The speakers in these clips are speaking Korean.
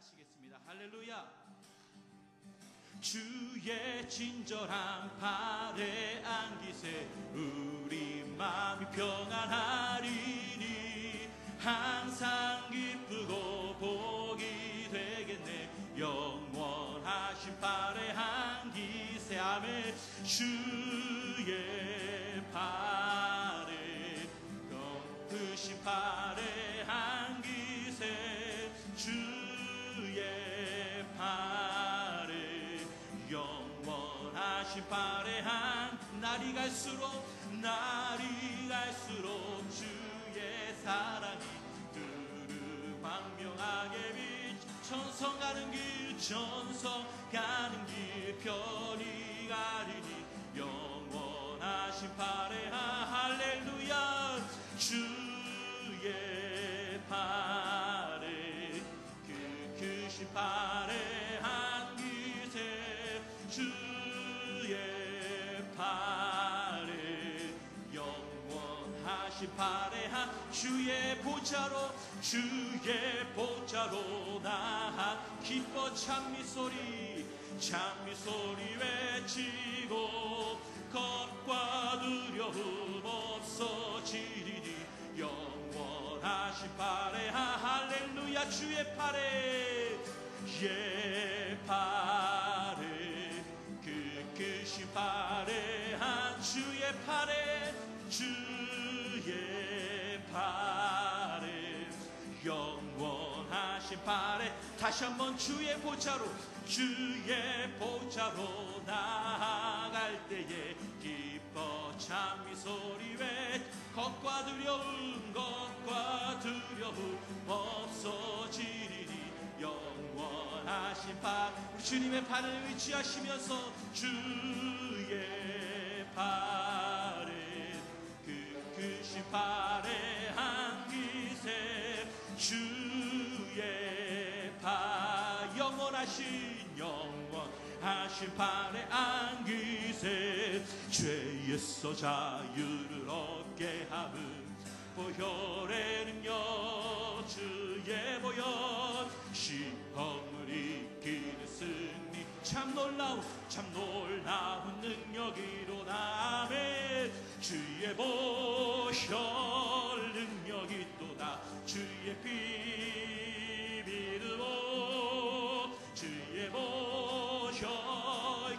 찬양하시겠습니다. 할렐루야. 주의 친절한 팔에 안기세 우리 마음이 평안하리니 항상 기쁘고 복이 되겠네. 영원하신 팔에 안기세. 아멘. 주의 팔에 높으신 팔에 안기세 주의 팔에 영원하신 팔에 한 날이 갈수록 주의 사랑이 두루 광명하게 빛 천성 가는 길 편히 가리니 영원하신 팔에 할렐루야. 주의 팔에 크신 팔에 안기세 주의 팔에 영원하신 팔에 한 주의 보좌로 나 기뻐 찬미소리 외치고 겁과 두려움 없어지리니 영원하신 팔에 할렐루야. 주의 팔에 크신 팔에 한 주의 팔에 영원하신 팔에 다시 한번 주의 보좌로 나아갈 때에 기뻐 찬미소리 겁과 두려움 없어지리니 영원하신 팔. 우리 주님의 팔을 의지하시면서 주의 팔에 크신 팔에 안기세 주의 팔 영원하신 팔에 안기세 죄에서 자유를 얻게 함은 보혈의 능력 주의 보혈 시험을 이기는 승리 참 놀라운 능력이로다. 아멘. 주의 보혈 능력이 또다. 주의 피 믿음으로 주의 보혈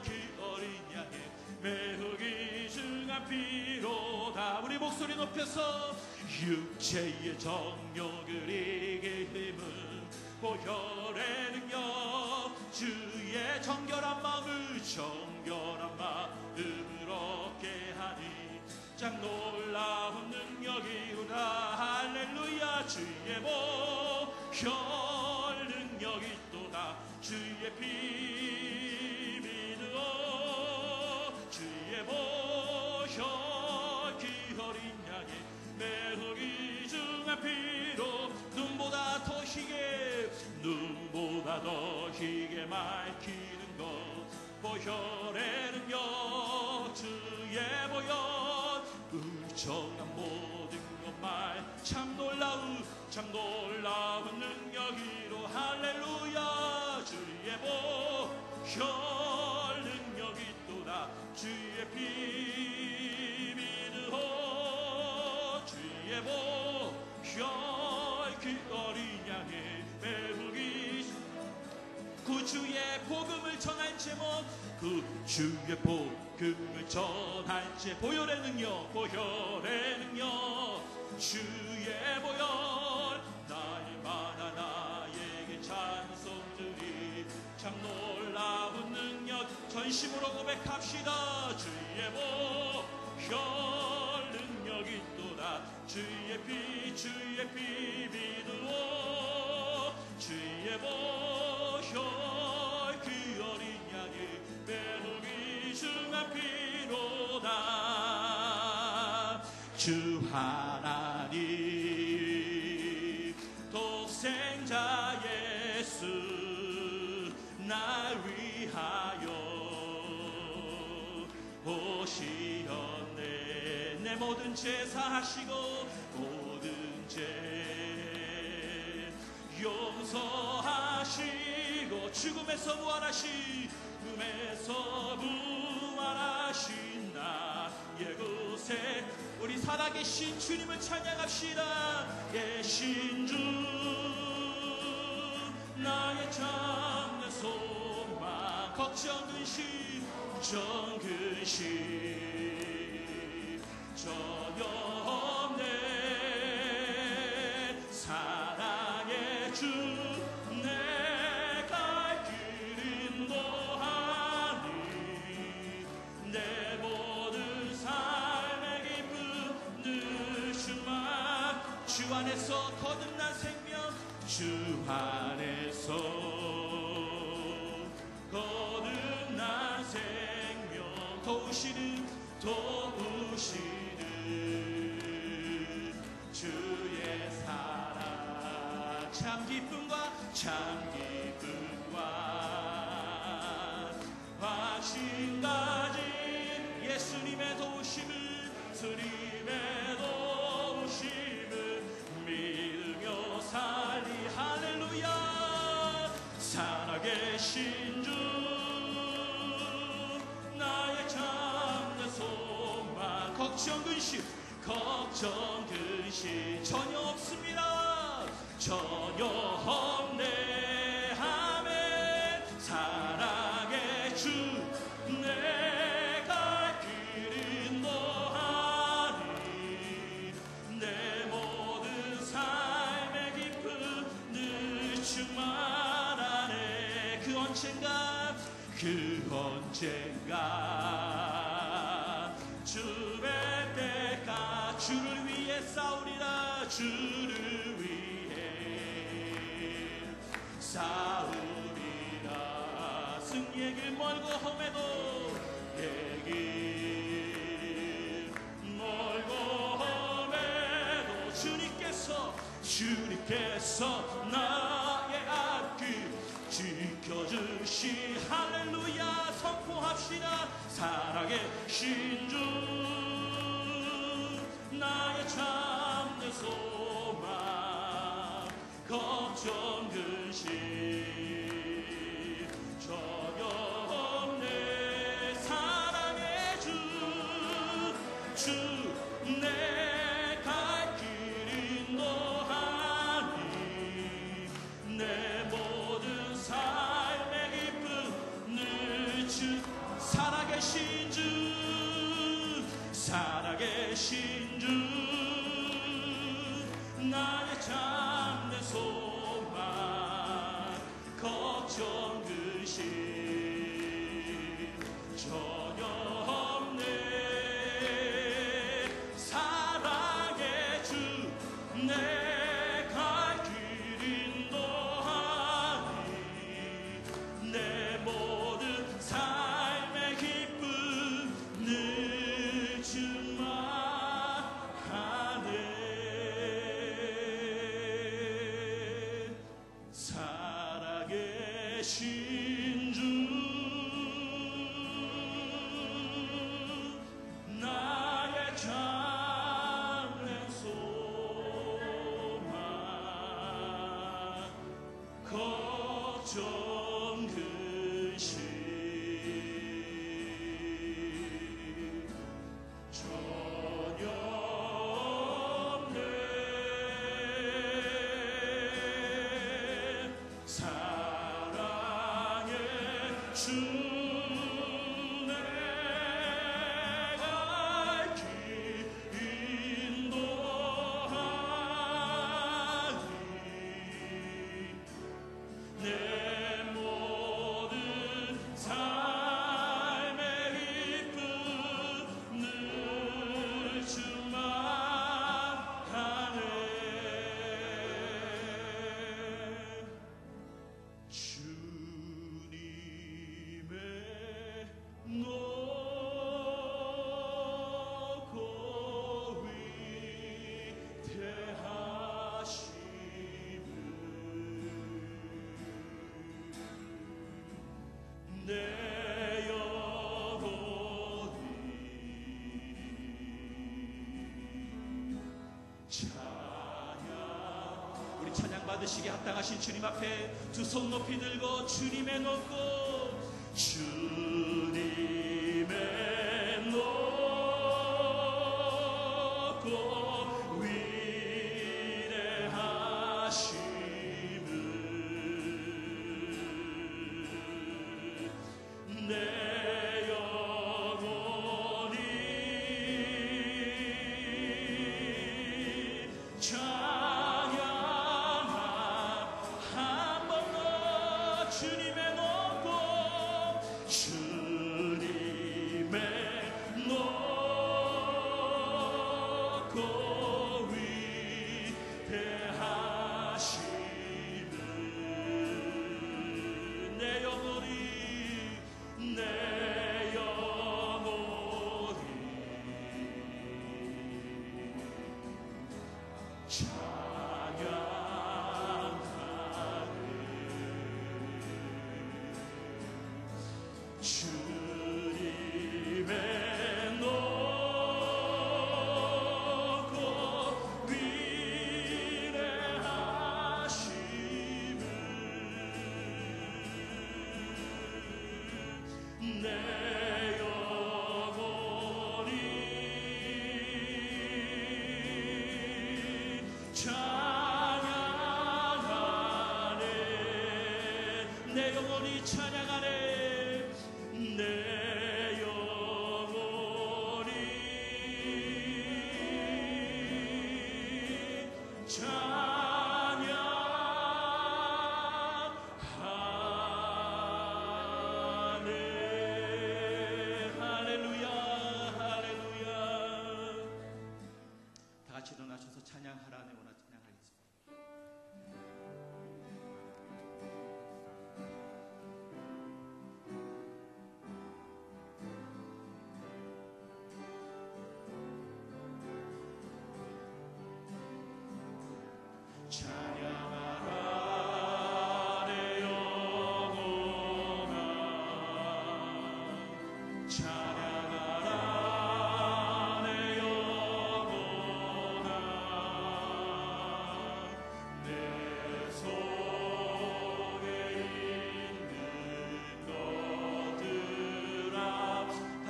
그 어린 양의 매우 귀중한 피로다. 우리 목소리 높여서 육체의 정욕을 이길 힘은 보혈의 능력 주의 정결한 마음을 얻게 하니 참 놀라운 능력이로다. 할렐루야. 주의 보혈 능력이 또다. 주의 피 믿어 주의 보혈 그 어린 양의 매우 귀중한 피로 눈보다 더 희게 맑히는 것 보혈의 능력 주의 보혈 의정한 모든 것말 참 놀라운 능력이로 할렐루야. 주의 보혈 능력이 또다. 주의 피 믿으오 주의 보혈 그 어린 양의 매우 구주의 복음을 전할 제목 구주의 복음을 전할 제 보혈의 능력 주의 보혈 날마다 나에게 찬송들이 참 놀라운 능력 전심으로 고백합시다. 주의 보혈 능력이 또다. 주의 피 믿으오 주의 보혈 그 어린 양의 매우 귀중한 피로다. 주 하나님 독생자 예수 날 위하여 오시었네. 내 모든 죄 사하시고 모든 죄 용서하시 죽음에서 부활하신 나의 곳에 우리 살아계신 주님을 찬양합시다. 계신 주 나의 참된 소망 걱정 근심 전혀 없네. 사랑의 주 내 갈 길 인도하니 내 모든 삶의 기쁨 늘 주만 주 안에서 거듭난 생명 주 안에서 거듭난 생명 도우시는 주의 사랑 참 기쁨과 확신 가진 예수님의 도우심을 믿으며 살리 할렐루야. 살아계신 주 나의 참된 소망 걱정 근심 전혀 없습니다. 전혀 없네. 아멘. 사랑의 주 내 갈 길 인도하니 내 모든 삶의 기쁨 늘 주만 안에 그 언젠가 주의 때가 주를 위해 싸우리라. 주를 위해 싸우리라. 승리의 길 멀고 험해도 주님께서 나의 앞길 지켜주시 할렐루야. 선포합시다. 살아계신 주 나의 참된 소망 걱정 근심 전혀 없네. 사랑의 주 내 갈 길 인도하니 내 모든 삶의 기쁨 늘 주 살아계신 주 나의 참된 소망 걱정 근심 전혀 없네. 사랑의 주 내 갈 길 인도하니 내 모든 삶의 기쁨 늘 주만 살아계신 주 나의 참된 소망 걱정 근심 전혀 없네. 사랑의 주 내 갈 길 인도하니 내 모든 삶의 기쁨 늘 주만 하네. 주님의 받으시기 합당하신 주님 앞에 두 손 높이 들고 주님의 높고 주님의 높고 위대하심을 내 영혼이 찬양하 한 번 더 주님의 높고 주님의 높고 위대하심을 내 영혼이 주님의 높고 위대하심을 내 영혼이 찬양하네 내 영혼이 찬양하네 내 영혼이 찬양하네 할렐루야 할렐루야 다 같이 일어나셔서 찬양하라 내 원하 찬양하겠습니다. 찬양하라 내 영혼아 찬양하라 내 영혼아 내 속에 있는 것들아 다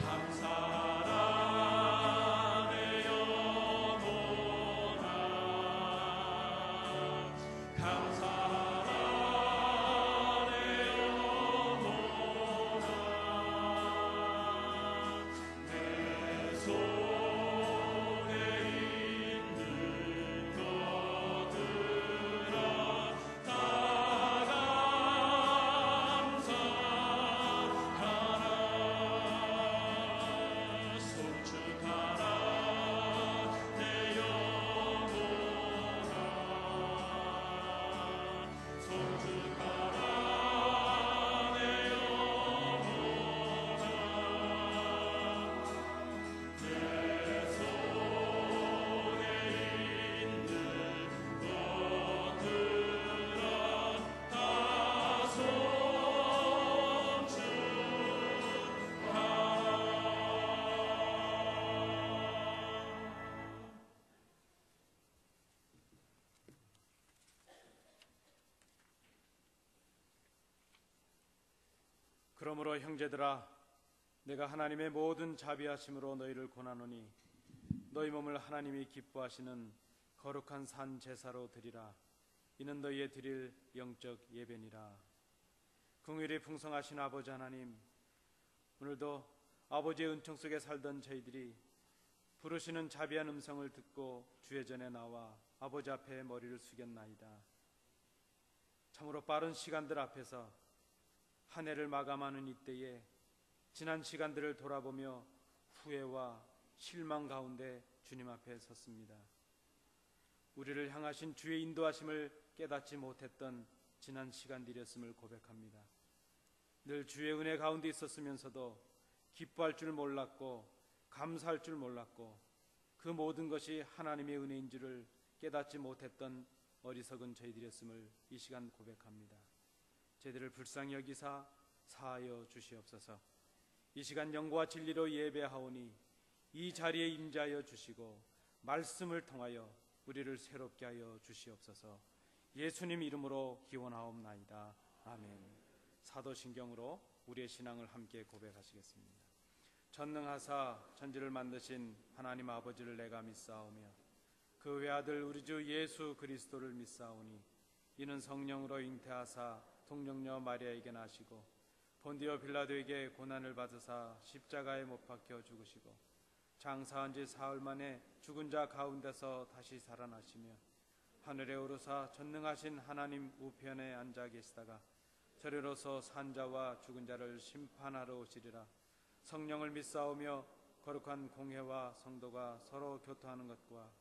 감사하라 내 영혼아 감사하라 내 영혼아 내 속에 있는 것들아 다 감사하라 송축하라 내 영혼아 송축하라 내 영혼아 내 속에 있는 것들아 다 그러므로 형제들아 내가 하나님의 모든 자비하심으로 너희를 권하노니 너희 몸을 하나님이 기뻐하시는 거룩한 산 제사로 드리라. 이는 너희의 드릴 영적 예배니라. 긍휼이 풍성하신 아버지 하나님, 오늘도 아버지의 은총 속에 살던 저희들이 부르시는 자비한 음성을 듣고 주의 전에 나와 아버지 앞에 머리를 숙였나이다. 참으로 빠른 시간들 앞에서 한 해를 마감하는 이때에 지난 시간들을 돌아보며 후회와 실망 가운데 주님 앞에 섰습니다. 우리를 향하신 주의 인도하심을 깨닫지 못했던 지난 시간들이었음을 고백합니다. 늘 주의 은혜 가운데 있었으면서도 기뻐할 줄 몰랐고 감사할 줄 몰랐고 그 모든 것이 하나님의 은혜인 줄을 깨닫지 못했던 어리석은 저희들이었음을 이 시간 고백합니다. 저희들을 불쌍히 여기사 사하여 주시옵소서. 이 시간 영과 진리로 예배하오니 이 자리에 임재하여 주시고 말씀을 통하여 우리를 새롭게 하여 주시옵소서. 예수님 이름으로 기원하옵나이다. 아멘. 사도신경으로 우리의 신앙을 함께 고백하시겠습니다. 전능하사 천지를 만드신 하나님 아버지를 내가 믿사오며 그 외아들 우리 주 예수 그리스도를 믿사오니 이는 성령으로 잉태하사 동정녀 마리아에게 나시고 본디오 빌라도에게 고난을 받으사 십자가에 못 박혀 죽으시고 장사한 지 사흘 만에 죽은 자 가운데서 다시 살아나시며 하늘에 오르사 전능하신 하나님 우편에 앉아 계시다가 저리로서 산 자와 죽은 자를 심판하러 오시리라. 성령을 믿사오며 거룩한 공회와 성도가 서로 교토하는 것과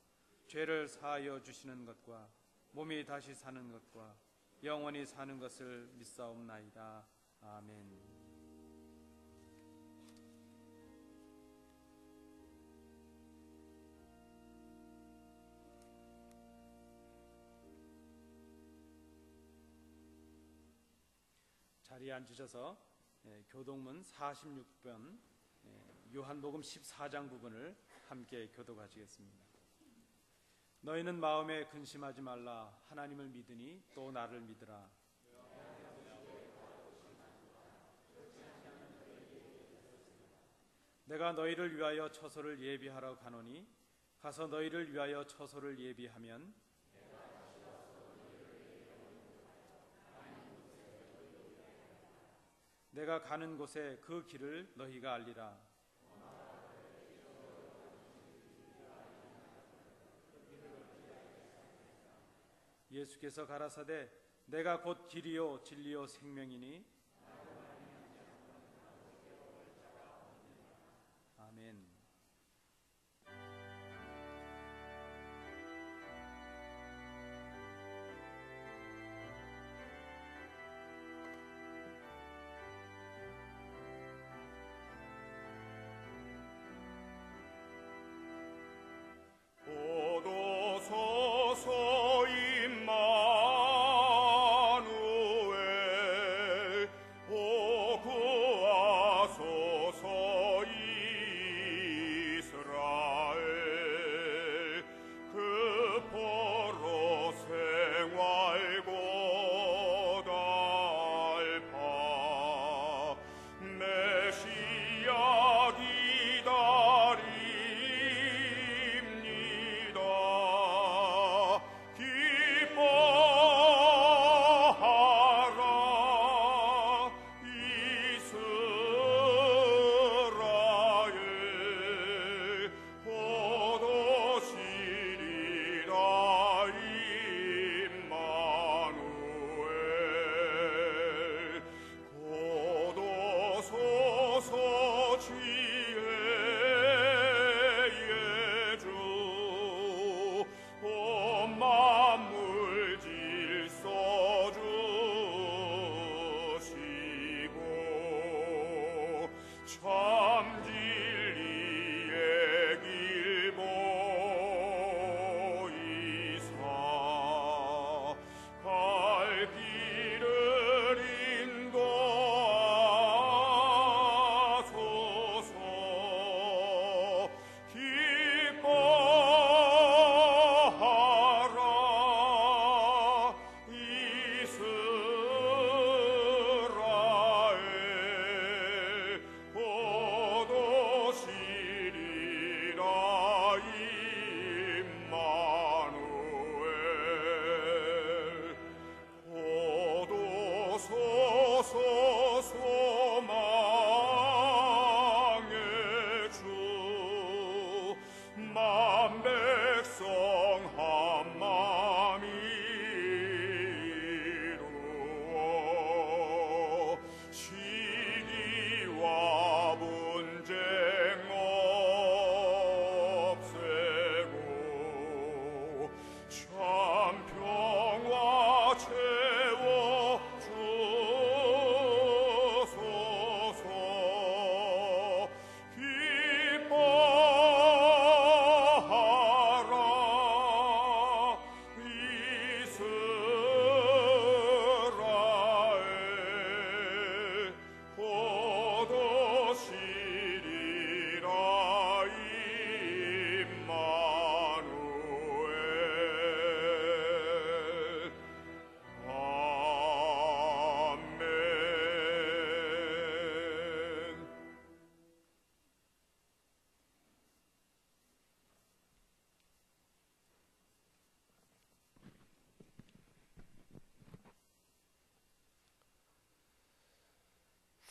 죄를 사하여 주시는 것과 몸이 다시 사는 것과 영원히 사는 것을 믿사옵나이다. 아멘. 자리에 앉으셔서 교동문 46번 요한복음 14장 부분을 함께 교독하시겠습니다. 너희는 마음에 근심하지 말라. 하나님을 믿으니 또 나를 믿으라. 내가 너희를 위하여 처소를 예비하러 가노니 가서 너희를 위하여 처소를 예비하면 내가 가는 곳에 그 길을 너희가 알리라. 예수께서 가라사대 내가 곧 길이요 진리요 생명이니 아멘. 오도소서 임마누엘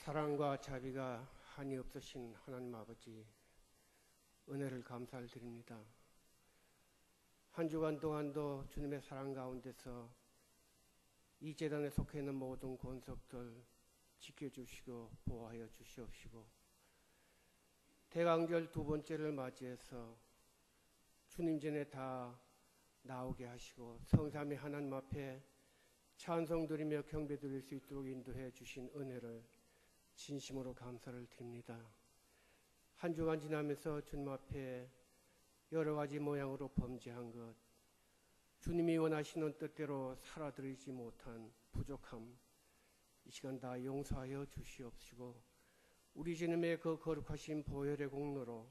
사랑과 자비가 한이 없으신 하나님 아버지, 은혜를 감사를 드립니다. 한 주간 동안도 주님의 사랑 가운데서 이 재단에 속해 있는 모든 권속들 지켜주시고 보호하여 주시옵시고, 대강절 두 번째를 맞이해서 주님 전에 다 나오게 하시고 성삼위 하나님 앞에 찬송 드리며 경배 드릴 수 있도록 인도해 주신 은혜를 진심으로 감사를 드립니다. 한 주간 지나면서 주님 앞에 여러 가지 모양으로 범죄한 것, 주님이 원하시는 뜻대로 살아드리지 못한 부족함, 이 시간 다 용서하여 주시옵시고, 우리 주님의 그 거룩하신 보혈의 공로로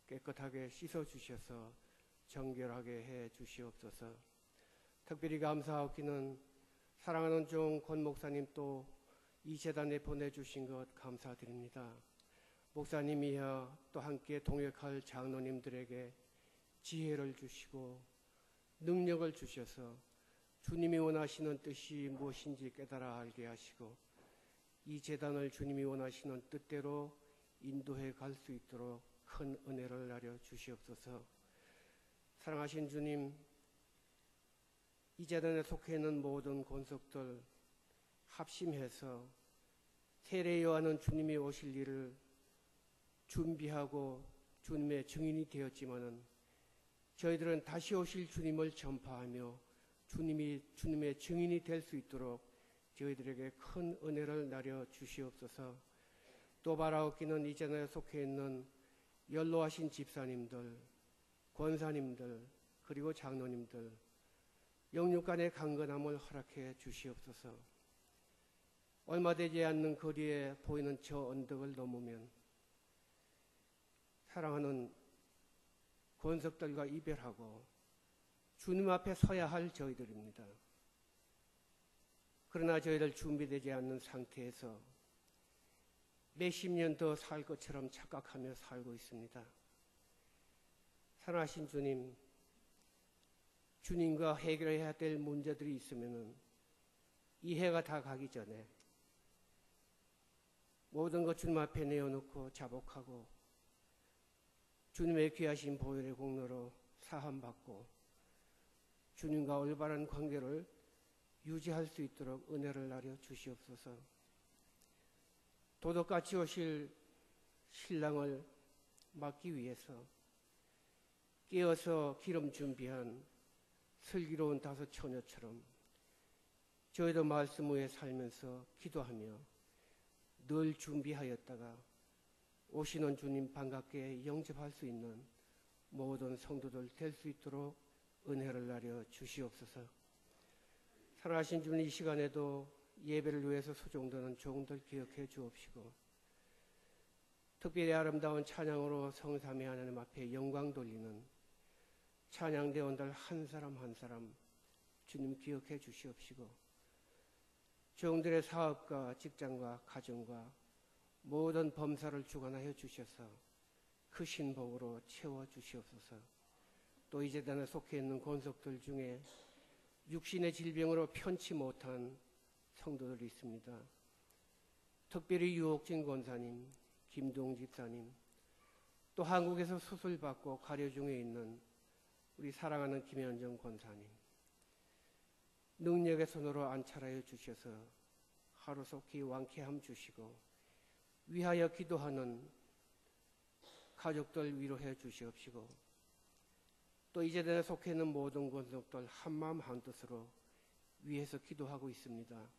깨끗하게 씻어주셔서 정결하게 해 주시옵소서. 특별히 감사하기는 사랑하는 종 권 목사님 또 이 재단에 보내주신 것 감사드립니다. 목사님이여 또 함께 동역할 장로님들에게 지혜를 주시고 능력을 주셔서 주님이 원하시는 뜻이 무엇인지 깨달아 알게 하시고 이 재단을 주님이 원하시는 뜻대로 인도해 갈 수 있도록 큰 은혜를 나려 주시옵소서. 사랑하신 주님, 이 재단에 속해 있는 모든 권속들 합심해서 세례 요한은 주님이 오실 일을 준비하고 주님의 증인이 되었지만은 저희들은 다시 오실 주님을 전파하며 주님의 증인이 될 수 있도록 저희들에게 큰 은혜를 나려 주시옵소서. 또 바라옵기는 이 재단에 속해 있는 연로하신 집사님들, 권사님들, 그리고 장로님들 영육간의 강건함을 허락해 주시옵소서. 얼마 되지 않는 거리에 보이는 저 언덕을 넘으면 사랑하는 권석들과 이별하고 주님 앞에 서야 할 저희들입니다. 그러나 저희들 준비되지 않는 상태에서 몇십 년 더 살 것처럼 착각하며 살고 있습니다. 사랑하신 주님, 주님과 해결해야 될 문제들이 있으면 이 해가 다 가기 전에 모든 것 주님 앞에 내어놓고 자복하고 주님의 귀하신 보혈의 공로로 사함받고 주님과 올바른 관계를 유지할 수 있도록 은혜를 나려 주시옵소서. 도덕같이 오실 신랑을 맞기 위해서 깨어서 기름 준비한 슬기로운 다섯 처녀처럼 저희도 말씀 위에 살면서 기도하며 늘 준비하였다가 오시는 주님 반갑게 영접할 수 있는 모든 성도들 될 수 있도록 은혜를 나려 주시옵소서. 사랑하신 주님, 이 시간에도 예배를 위해서 소종되는 종들 기억해 주옵시고 특별히 아름다운 찬양으로 성삼위 하나님 앞에 영광 돌리는 찬양대원들 한 사람 한 사람 주님 기억해 주시옵시고 종들의 사업과 직장과 가정과 모든 범사를 주관하여 주셔서 크신 복으로 채워 주시옵소서. 또 이 재단에 속해 있는 권속들 중에 육신의 질병으로 편치 못한 성도들이 있습니다. 특별히 유옥진 권사님, 김동 집사님, 또 한국에서 수술받고 가려 중에 있는 우리 사랑하는 김현정 권사님, 능력의 손으로 안찰하여 주셔서 하루속히 완쾌함 주시고 위하여 기도하는 가족들 위로해 주시옵시고 또 이 재단에 속해 있는 모든 권속들 한마음 한뜻으로 위해서 기도하고 있습니다.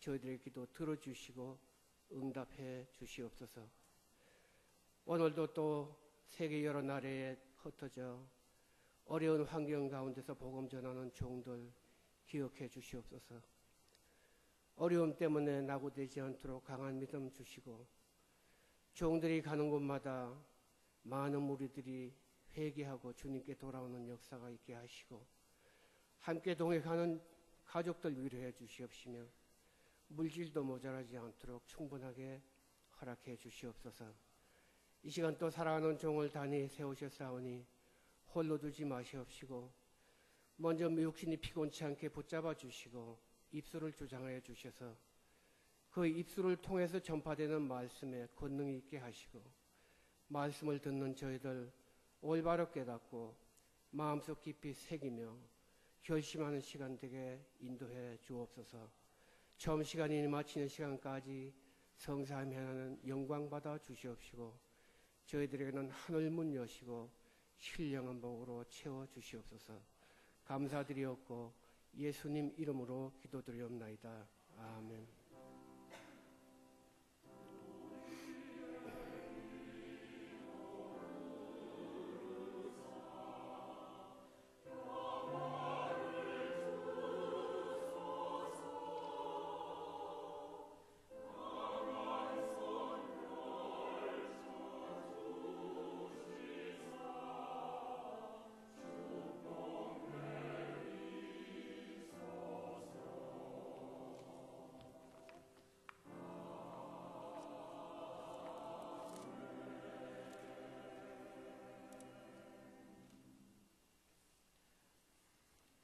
저희들의 기도 들어주시고 응답해 주시옵소서. 오늘도 또 세계 여러 나라에 흩어져 어려운 환경 가운데서 복음 전하는 종들 기억해 주시옵소서. 어려움 때문에 낙오되지 않도록 강한 믿음 주시고 종들이 가는 곳마다 많은 무리들이 회개하고 주님께 돌아오는 역사가 있게 하시고 함께 동행하는 가족들 위로해 주시옵시며 물질도 모자라지 않도록 충분하게 허락해 주시옵소서. 이 시간 또 사랑하는 종을 단히 세우셨사오니 홀로 두지 마시옵시고 먼저 육신이 피곤치 않게 붙잡아 주시고 입술을 주장하여 주셔서 그 입술을 통해서 전파되는 말씀에 권능이 있게 하시고 말씀을 듣는 저희들 올바로 깨닫고 마음속 깊이 새기며 결심하는 시간 되게 인도해 주옵소서. 처음 시간이 마치는 시간까지 성삼위 하나는 영광 받아 주시옵시고 저희들에게는 하늘 문 여시고 신령한 복으로 채워 주시옵소서. 감사드리옵고 예수님 이름으로 기도드리옵나이다. 아멘.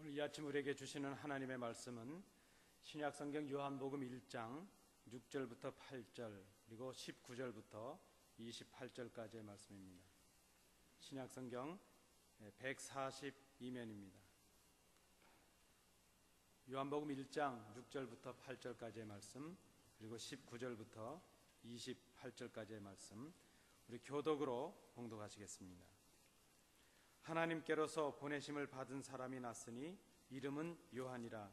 오늘 이 아침 우리에게 주시는 하나님의 말씀은 신약성경 요한복음 1장 6절부터 8절 그리고 19절부터 28절까지의 말씀입니다. 신약성경 142면입니다. 요한복음 1장 6절부터 8절까지의 말씀 그리고 19절부터 28절까지의 말씀 우리 교독으로 봉독하시겠습니다. 하나님께로서 보내심을 받은 사람이 났으니 이름은 요한이라.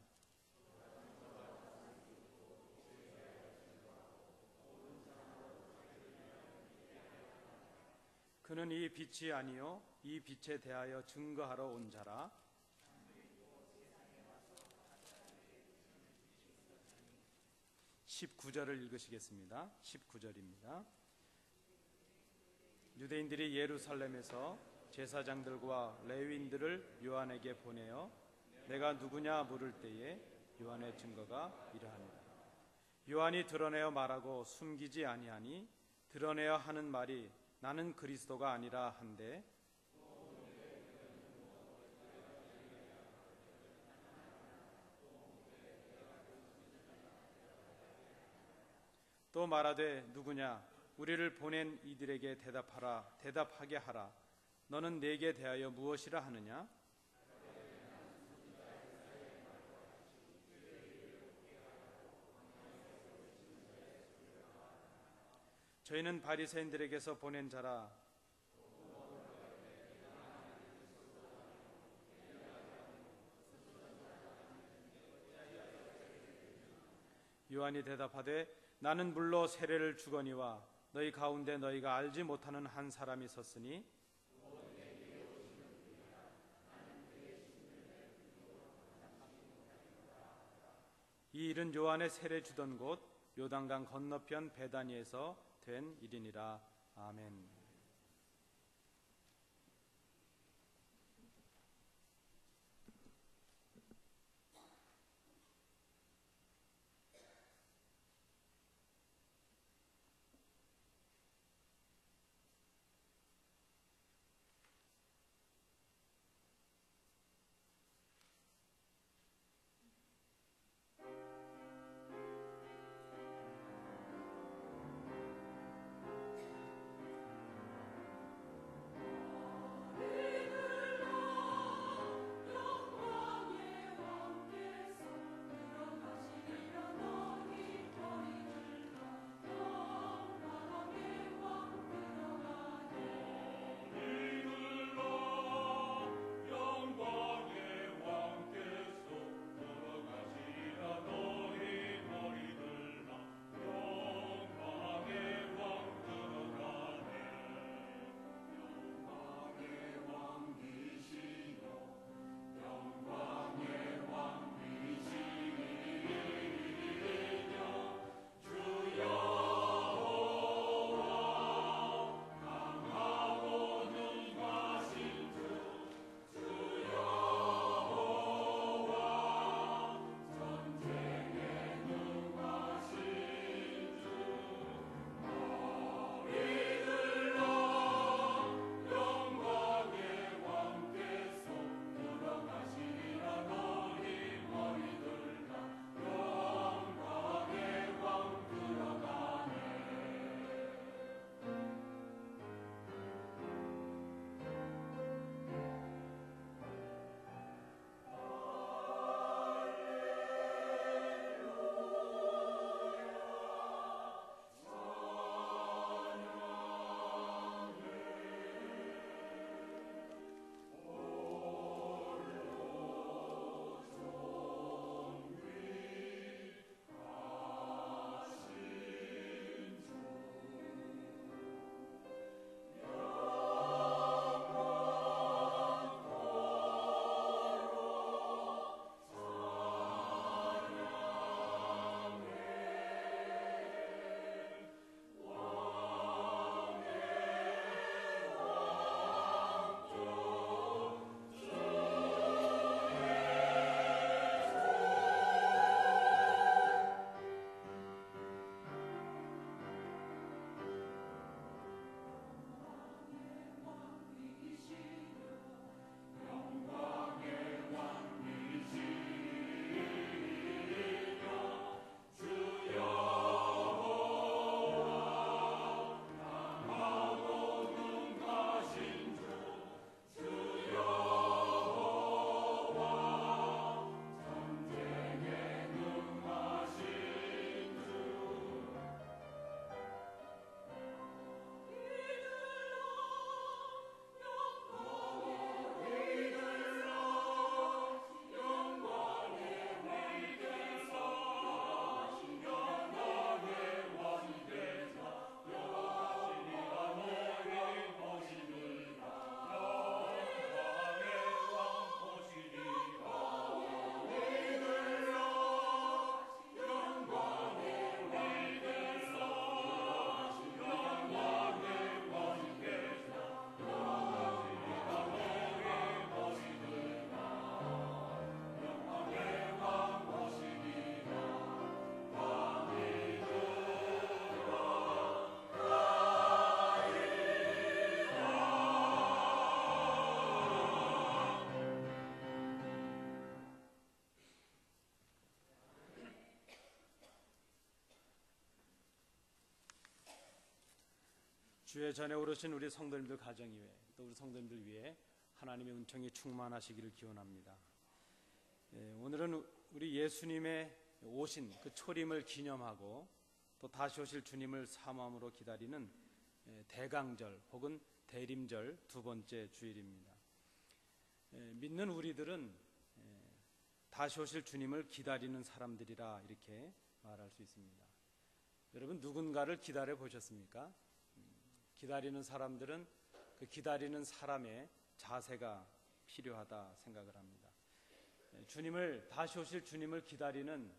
그는 이 빛이 아니요 이 빛에 대하여 증거하러 온 자라. 19절을 읽으시겠습니다. 19절입니다. 유대인들이 예루살렘에서 제사장들과 레위인들을 요한에게 보내어 내가 누구냐 물을 때에 요한의 증거가 이러하니라. 요한이 드러내어 말하고 숨기지 아니하니 드러내어 하는 말이 나는 그리스도가 아니라 한데 또 말하되 누구냐 우리를 보낸 이들에게 대답하게 하라. 너는 내게 대하여 무엇이라 하느냐? 저희는 바리새인들에게서 보낸 자라. 요한이 대답하되 나는 물로 세례를 주거니와 너희 가운데 너희가 알지 못하는 한 사람이 섰으니 이 일은 요한의 세례 주던 곳 요단강 건너편 베다니에서 된 일이니라. 아멘. 주의 전에 오르신 우리 성도님들 가정 위에 또 우리 성도님들 위해 하나님의 은총이 충만하시기를 기원합니다. 오늘은 우리 예수님의 오신 그 초림을 기념하고 또 다시 오실 주님을 사모함으로 기다리는 대강절 혹은 대림절 두 번째 주일입니다. 믿는 우리들은 다시 오실 주님을 기다리는 사람들이라 이렇게 말할 수 있습니다. 여러분 누군가를 기다려 보셨습니까? 기다리는 사람들은 그 기다리는 사람의 자세가 필요하다 생각을 합니다. 주님을 다시 오실 주님을 기다리는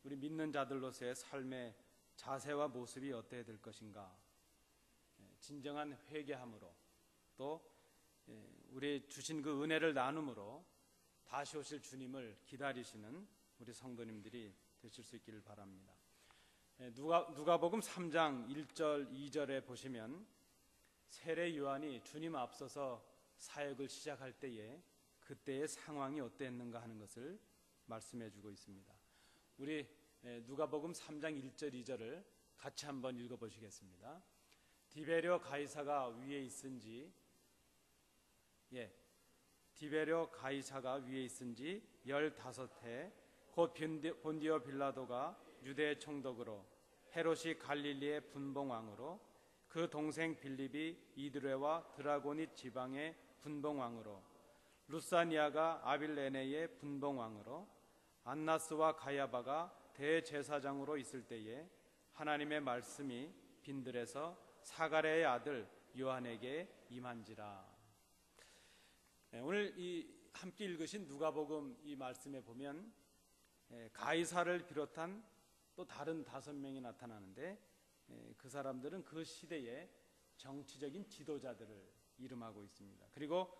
우리 믿는 자들로서의 삶의 자세와 모습이 어때야 될 것인가? 진정한 회개함으로 또 우리 주신 그 은혜를 나눔으로 다시 오실 주님을 기다리시는 우리 성도님들이 되실 수 있기를 바랍니다. 누가복음 3장 1절 2절에 보시면 세례 요한이 주님 앞서서 사역을 시작할 때에 그때의 상황이 어땠는가 하는 것을 말씀해 주고 있습니다. 우리 누가복음 3장 1절 2절을 같이 한번 읽어 보시겠습니다. 디베려 가이사가 위에 있은지 디베려 가이사가 위에 있은지 15해 곧 본디오 빌라도가 유대 총독으로 헤롯이 갈릴리의 분봉왕으로 그 동생 빌립이 이드레와 드라고닛 지방의 분봉왕으로 루사니아가 아빌레네의 분봉왕으로 안나스와 가야바가 대제사장으로 있을 때에 하나님의 말씀이 빈들에서 사가랴의 아들 요한에게 임한지라. 오늘 함께 읽으신 누가복음 이 말씀에 보면 가이사를 비롯한 또 다른 5명이 나타나는데 그 사람들은 그 시대의 정치적인 지도자들을 이름하고 있습니다. 그리고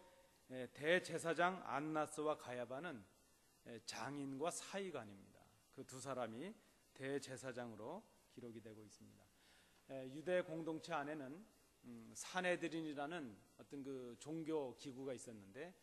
대제사장 안나스와 가야바는 장인과 사이관입니다. 그 두 사람이 대제사장으로 기록이 되고 있습니다. 유대 공동체 안에는 산헤드린이라는 어떤 그 종교 기구가 있었는데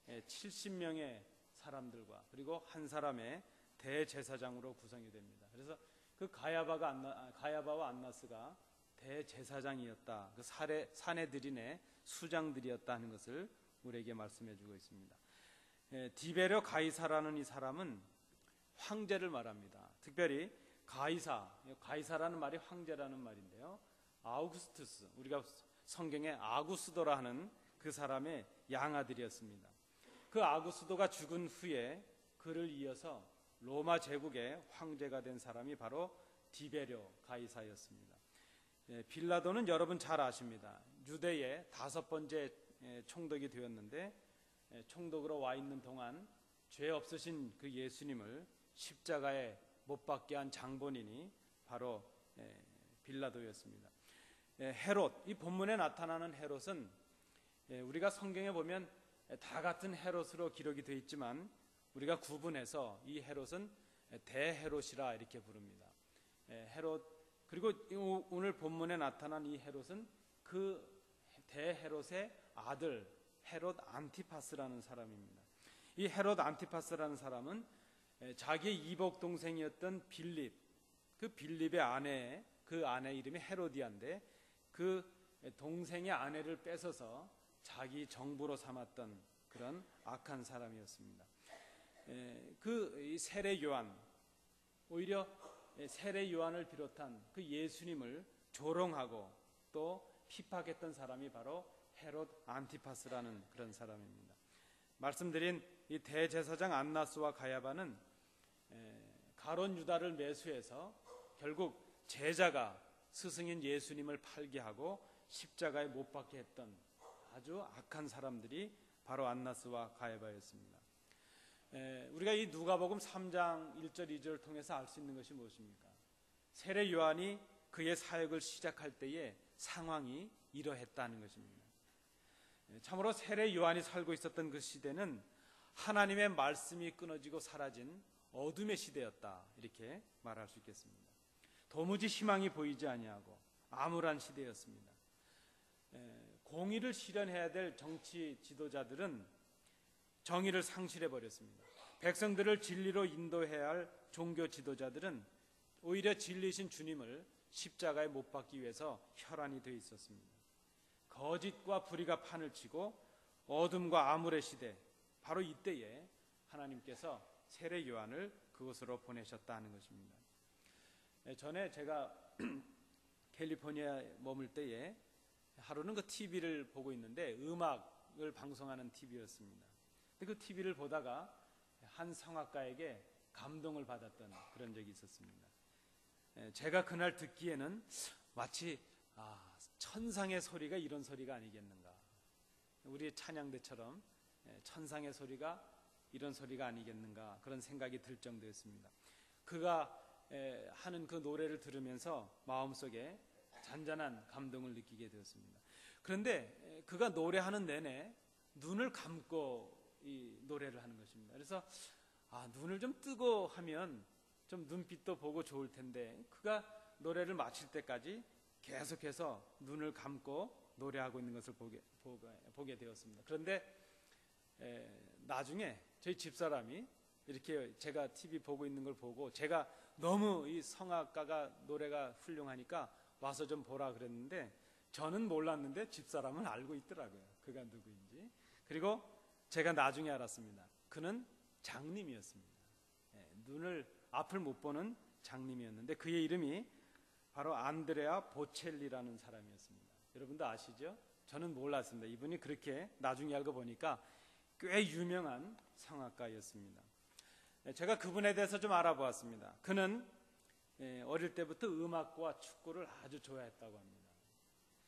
70명의 사람들과 그리고 한 사람의 대제사장으로 구성이 됩니다. 그래서 그 가야바와 안나스가 대제사장이었다. 그 산헤드린의 수장들이었다 하는 것을 우리에게 말씀해 주고 있습니다. 디베려 가이사라는 이 사람은 황제를 말합니다. 특별히 가이사라는 말이 황제라는 말인데요. 아우구스투스, 우리가 성경에 아구스도라 하는 그 사람의 양아들이었습니다. 그 아구스도가 죽은 후에 그를 이어서 로마 제국의 황제가 된 사람이 바로 디베려 가이사였습니다. 빌라도는 여러분 잘 아십니다. 유대의 5번째 총독이 되었는데 총독으로 와 있는 동안 죄 없으신 그 예수님을 십자가에 못 박게 한 장본인이 바로 빌라도였습니다. 헤롯, 이 본문에 나타나는 헤롯은 우리가 성경에 보면 다 같은 헤롯으로 기록이 되어 있지만 우리가 구분해서 이 헤롯은 대헤롯이라 이렇게 부릅니다. 헤롯, 그리고 오늘 본문에 나타난 이 헤롯은 그 대헤롯의 아들 헤롯 안티파스라는 사람입니다. 이 헤롯 안티파스라는 사람은 자기의 이복 동생이었던 빌립, 그 빌립의 아내, 그 아내 이름이 헤로디아인데 그 동생의 아내를 뺏어서 자기 정부로 삼았던 그런 악한 사람이었습니다. 그 세례 요한, 오히려 세례 요한을 비롯한 그 예수님을 조롱하고 또 핍박했던 사람이 바로 헤롯 안티파스라는 그런 사람입니다. 말씀드린 이 대제사장 안나스와 가야바는 가론 유다를 매수해서 결국 제자가 스승인 예수님을 팔게 하고 십자가에 못 박게 했던 아주 악한 사람들이 바로 안나스와 가야바였습니다. 우리가 이 누가복음 3장 1절 2절을 통해서 알 수 있는 것이 무엇입니까? 세례 요한이 그의 사역을 시작할 때의 상황이 이러했다는 것입니다. 참으로 세례 요한이 살고 있었던 그 시대는 하나님의 말씀이 끊어지고 사라진 어둠의 시대였다, 이렇게 말할 수 있겠습니다. 도무지 희망이 보이지 아니하고 암울한 시대였습니다. 공의를 실현해야 될 정치 지도자들은 정의를 상실해 버렸습니다. 백성들을 진리로 인도해야 할 종교 지도자들은 오히려 진리신 주님을 십자가에 못 박기 위해서 혈안이 되어 있었습니다. 거짓과 불의가 판을 치고 어둠과 암울의 시대, 바로 이때에 하나님께서 세례 요한을 그곳으로 보내셨다는 것입니다. 전에 제가 캘리포니아에 머물 때에 하루는 그 TV를 보고 있는데 음악을 방송하는 TV였습니다. 그 TV를 보다가 한 성악가에게 감동을 받았던 그런 적이 있었습니다. 제가 그날 듣기에는 마치 천상의 소리가 이런 소리가 아니겠는가, 우리 찬양대처럼 천상의 소리가 이런 소리가 아니겠는가, 그런 생각이 들 정도였습니다. 그가 하는 그 노래를 들으면서 마음속에 잔잔한 감동을 느끼게 되었습니다. 그런데 그가 노래하는 내내 눈을 감고 이 노래를 하는 것입니다. 그래서 눈을 좀 뜨고 하면 좀 눈빛도 보고 좋을 텐데, 그가 노래를 마칠 때까지 계속해서 눈을 감고 노래하고 있는 것을 보게 되었습니다. 그런데 나중에 저희 집사람이 이렇게 제가 TV 보고 있는 걸 보고, 제가 너무 이 성악가가 노래가 훌륭하니까 와서 좀 보라 그랬는데, 저는 몰랐는데 집사람은 알고 있더라고요, 그가 누구인지. 그리고 제가 나중에 알았습니다. 그는 장님이었습니다. 눈을 앞을 못 보는 장님이었는데 그의 이름이 바로 안드레아 보첼리라는 사람이었습니다. 여러분도 아시죠? 저는 몰랐습니다. 이분이 그렇게 나중에 알고 보니까 꽤 유명한 성악가였습니다. 제가 그분에 대해서 좀 알아보았습니다. 그는 어릴 때부터 음악과 축구를 아주 좋아했다고 합니다.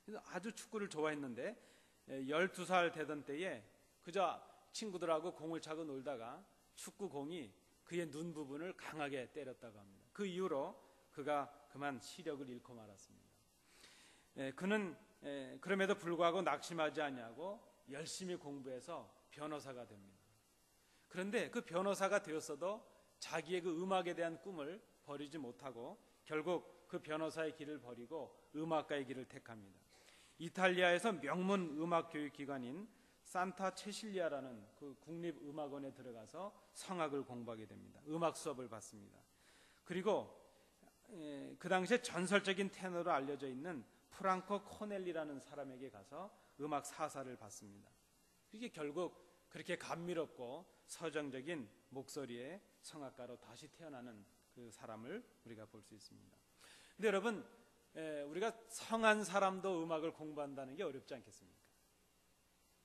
그래서 아주 축구를 좋아했는데 12살 되던 때에 그저 친구들하고 공을 차고 놀다가 축구 공이 그의 눈 부분을 강하게 때렸다고 합니다. 그 이후로 그가 그만 시력을 잃고 말았습니다. 그는 그럼에도 불구하고 낙심하지 아니하고 열심히 공부해서 변호사가 됩니다. 그런데 그 변호사가 되었어도 자기의 그 음악에 대한 꿈을 버리지 못하고 결국 그 변호사의 길을 버리고 음악가의 길을 택합니다. 이탈리아에서 명문 음악 교육 기관인 산타 체실리아라는 그 국립음악원에 들어가서 성악을 공부하게 됩니다. 음악 수업을 받습니다. 그리고 그 당시에 전설적인 테너로 알려져 있는 프랑코 코넬리라는 사람에게 가서 음악 사사를 받습니다. 이게 결국 그렇게 감미롭고 서정적인 목소리의 성악가로 다시 태어나는 그 사람을 우리가 볼 수 있습니다. 근데 여러분, 우리가 성한 사람도 음악을 공부한다는 게 어렵지 않겠습니까?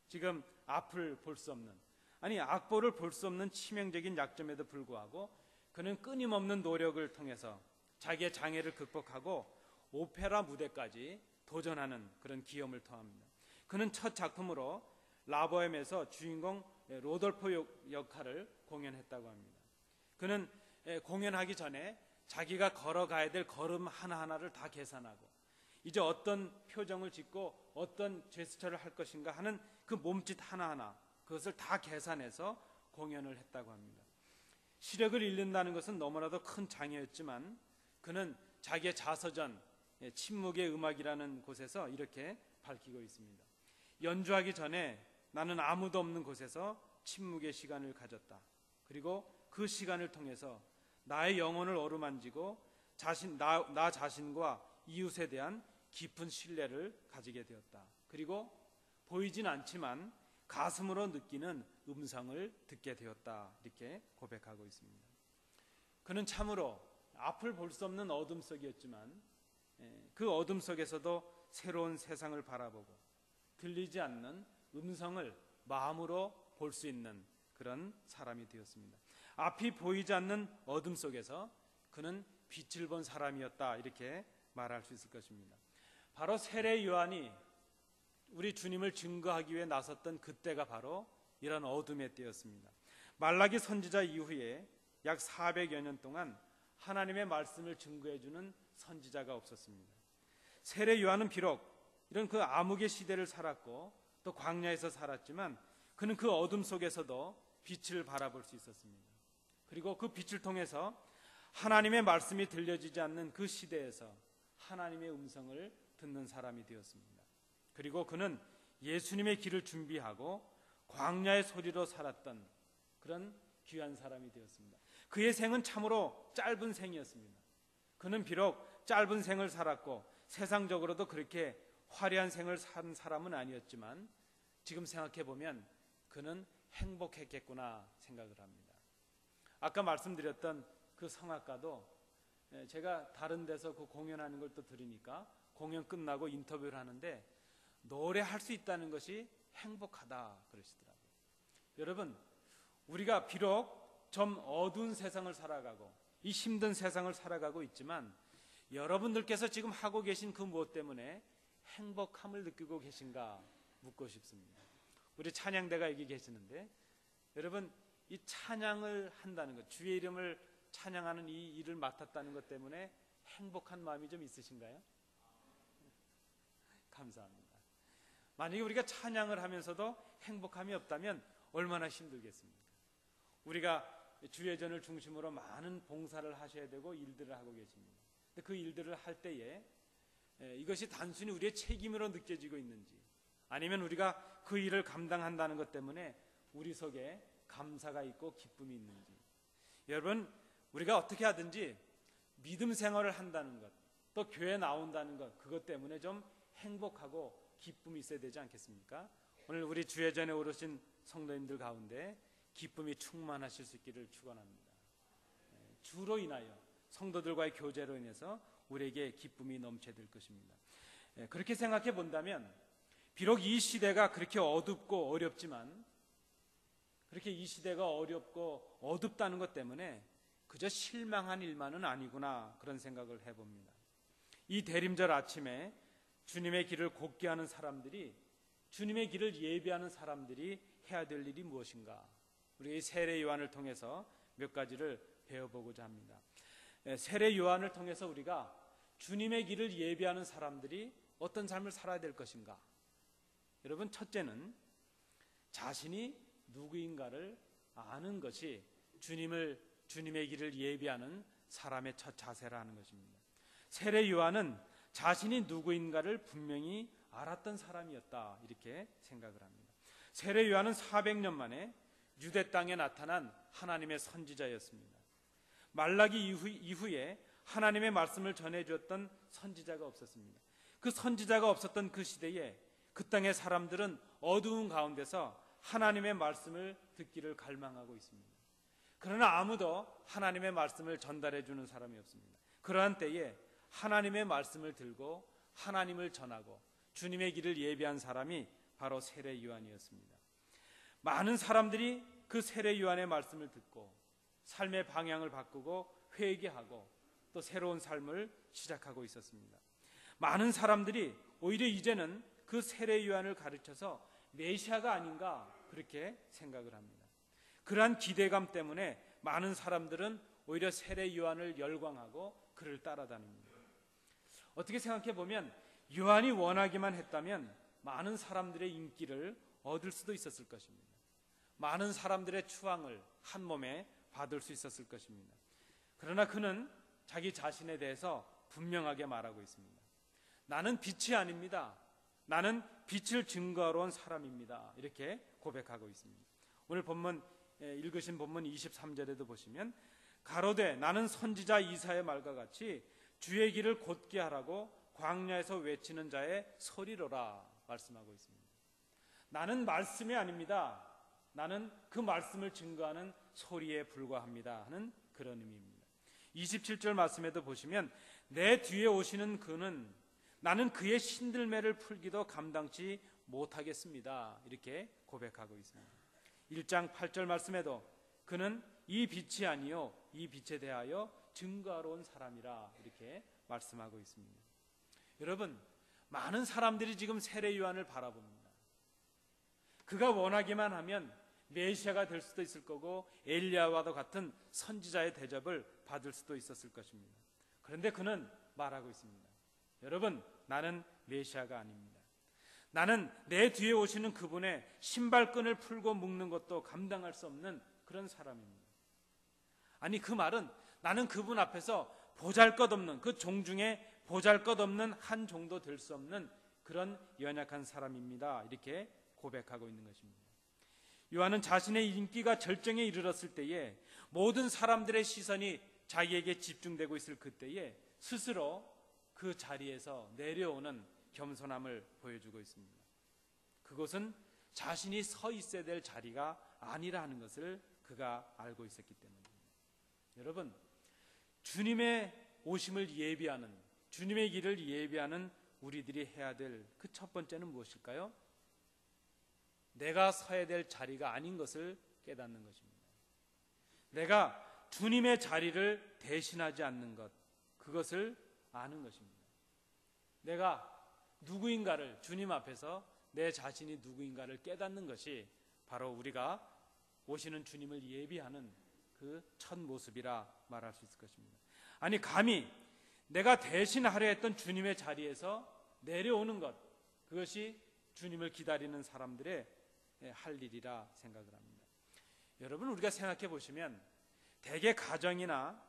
지금 앞을 볼 수 없는, 아니 악보를 볼 수 없는 치명적인 약점에도 불구하고 그는 끊임없는 노력을 통해서 자기의 장애를 극복하고 오페라 무대까지 도전하는 그런 기염을 토합니다. 그는 첫 작품으로 라보엠에서 주인공 로돌포 역할을 공연했다고 합니다. 그는 공연하기 전에 자기가 걸어가야 될 걸음 하나하나를 다 계산하고 이제 어떤 표정을 짓고 어떤 제스처를 할 것인가 하는 그 몸짓 하나하나, 그것을 다 계산해서 공연을 했다고 합니다. 시력을 잃는다는 것은 너무나도 큰 장애였지만 그는 자기의 자서전 침묵의 음악이라는 곳에서 이렇게 밝히고 있습니다. 연주하기 전에 나는 아무도 없는 곳에서 침묵의 시간을 가졌다. 그리고 그 시간을 통해서 나의 영혼을 어루만지고 나 자신과 이웃에 대한 깊은 신뢰를 가지게 되었다. 그리고 보이진 않지만 가슴으로 느끼는 음성을 듣게 되었다. 이렇게 고백하고 있습니다. 그는 참으로 앞을 볼 수 없는 어둠 속이었지만 그 어둠 속에서도 새로운 세상을 바라보고 들리지 않는 음성을 마음으로 볼 수 있는 그런 사람이 되었습니다. 앞이 보이지 않는 어둠 속에서 그는 빛을 본 사람이었다. 이렇게 말할 수 있을 것입니다. 바로 세례 요한이 우리 주님을 증거하기 위해 나섰던 그때가 바로 이런 어둠의 때였습니다. 말라기 선지자 이후에 약 400여 년 동안 하나님의 말씀을 증거해주는 선지자가 없었습니다. 세례 요한은 비록 이런 그 암흑의 시대를 살았고 또 광야에서 살았지만 그는 그 어둠 속에서도 빛을 바라볼 수 있었습니다. 그리고 그 빛을 통해서 하나님의 말씀이 들려지지 않는 그 시대에서 하나님의 음성을 듣는 사람이 되었습니다. 그리고 그는 예수님의 길을 준비하고 광야의 소리로 살았던 그런 귀한 사람이 되었습니다. 그의 생은 참으로 짧은 생이었습니다. 그는 비록 짧은 생을 살았고 세상적으로도 그렇게 화려한 생을 산 사람은 아니었지만 지금 생각해 보면 그는 행복했겠구나 생각을 합니다. 아까 말씀드렸던 그 성악가도 제가 다른 데서 그 공연하는 걸 또 들으니까 공연 끝나고 인터뷰를 하는데 노래할 수 있다는 것이 행복하다 그러시더라고요. 여러분, 우리가 비록 좀 어두운 세상을 살아가고 이 힘든 세상을 살아가고 있지만 여러분들께서 지금 하고 계신 그 무엇 때문에 행복함을 느끼고 계신가 묻고 싶습니다. 우리 찬양대가 여기 계시는데 여러분, 이 찬양을 한다는 것, 주의 이름을 찬양하는 이 일을 맡았다는 것 때문에 행복한 마음이 좀 있으신가요? 감사합니다. 만약에 우리가 찬양을 하면서도 행복함이 없다면 얼마나 힘들겠습니까? 우리가 주예전을 중심으로 많은 봉사를 하셔야 되고 일들을 하고 계십니다. 근데 그 일들을 할 때에 이것이 단순히 우리의 책임으로 느껴지고 있는지, 아니면 우리가 그 일을 감당한다는 것 때문에 우리 속에 감사가 있고 기쁨이 있는지. 여러분, 우리가 어떻게 하든지 믿음 생활을 한다는 것, 또 교회 나온다는 것, 그것 때문에 좀 행복하고 기쁨이 있어야 되지 않겠습니까? 오늘 우리 주예전에 오르신 성도님들 가운데 기쁨이 충만하실 수 있기를 축원합니다. 주로 인하여 성도들과의 교제로 인해서 우리에게 기쁨이 넘쳐들 것입니다. 그렇게 생각해 본다면 비록 이 시대가 그렇게 어둡고 어렵지만, 그렇게 이 시대가 어렵고 어둡다는 것 때문에 그저 실망한 일만은 아니구나, 그런 생각을 해봅니다. 이 대림절 아침에 주님의 길을 곧게 하는 사람들이, 주님의 길을 예비하는 사람들이 해야 될 일이 무엇인가, 우리가 이 세례 요한을 통해서 몇 가지를 배워보고자 합니다. 세례 요한을 통해서 우리가 주님의 길을 예비하는 사람들이 어떤 삶을 살아야 될 것인가. 여러분, 첫째는 자신이 누구인가를 아는 것이 주님의 길을 예비하는 사람의 첫 자세라는 것입니다. 세례 요한은 자신이 누구인가를 분명히 알았던 사람이었다, 이렇게 생각을 합니다. 세례 요한은 400년 만에 유대 땅에 나타난 하나님의 선지자였습니다. 말라기 이후에 하나님의 말씀을 전해주었던 선지자가 없었습니다. 그 선지자가 없었던 그 시대에 그 땅의 사람들은 어두운 가운데서 하나님의 말씀을 듣기를 갈망하고 있습니다. 그러나 아무도 하나님의 말씀을 전달해 주는 사람이 없습니다. 그러한 때에 하나님의 말씀을 들고 하나님을 전하고 주님의 길을 예비한 사람이 바로 세례 요한이었습니다. 많은 사람들이 그 세례 요한의 말씀을 듣고 삶의 방향을 바꾸고 회개하고 또 새로운 삶을 시작하고 있었습니다. 많은 사람들이 오히려 이제는 그 세례 요한을 가르쳐서 메시아가 아닌가, 그렇게 생각을 합니다. 그러한 기대감 때문에 많은 사람들은 오히려 세례 요한을 열광하고 그를 따라다닙니다. 어떻게 생각해 보면 요한이 원하기만 했다면 많은 사람들의 인기를 얻을 수도 있었을 것입니다. 많은 사람들의 추앙을 한 몸에 받을 수 있었을 것입니다. 그러나 그는 자기 자신에 대해서 분명하게 말하고 있습니다. 나는 빛이 아닙니다. 나는 빛을 증거하러 온 사람입니다. 이렇게 고백하고 있습니다. 오늘 읽으신 본문 23절에도 보시면 가로되 나는 선지자 이사의 말과 같이 주의 길을 곧게 하라고 광야에서 외치는 자의 소리로라 말씀하고 있습니다. 나는 말씀이 아닙니다. 나는 그 말씀을 증거하는 소리에 불과합니다 하는 그런 의미입니다. 27절 말씀에도 보시면 내 뒤에 오시는 그는 나는 그의 신들매를 풀기도 감당치 못하겠습니다. 이렇게 고백하고 있습니다. 1장 8절 말씀에도 그는 이 빛이 아니요 이 빛에 대하여 증거하러 온 사람이라 이렇게 말씀하고 있습니다. 여러분, 많은 사람들이 지금 세례 요한을 바라봅니다. 그가 원하기만 하면 메시아가 될 수도 있을 거고 엘리야와도 같은 선지자의 대접을 받을 수도 있었을 것입니다. 그런데 그는 말하고 있습니다. 여러분, 나는 메시아가 아닙니다. 나는 내 뒤에 오시는 그분의 신발끈을 풀고 묶는 것도 감당할 수 없는 그런 사람입니다. 아니, 그 말은 나는 그분 앞에서 보잘것없는, 그 종 중에 보잘것없는 한 종도 될 수 없는 그런 연약한 사람입니다. 이렇게 고백하고 있는 것입니다. 요한은 자신의 인기가 절정에 이르렀을 때에 모든 사람들의 시선이 자기에게 집중되고 있을 그때에 스스로 그 자리에서 내려오는 겸손함을 보여주고 있습니다. 그것은 자신이 서 있어야 될 자리가 아니라 하는 것을 그가 알고 있었기 때문입니다. 여러분, 주님의 오심을 예비하는, 주님의 길을 예비하는 우리들이 해야 될 그 첫 번째는 무엇일까요? 내가 서야 될 자리가 아닌 것을 깨닫는 것입니다. 내가 주님의 자리를 대신하지 않는 것, 그것을 아는 것입니다. 내가 누구인가를, 주님 앞에서 내 자신이 누구인가를 깨닫는 것이 바로 우리가 오시는 주님을 예비하는 그 첫 모습이라 말할 수 있을 것입니다. 아니, 감히 내가 대신하려 했던 주님의 자리에서 내려오는 것, 그것이 주님을 기다리는 사람들의 할 일이라 생각을 합니다. 여러분, 우리가 생각해 보시면 대개 가정이나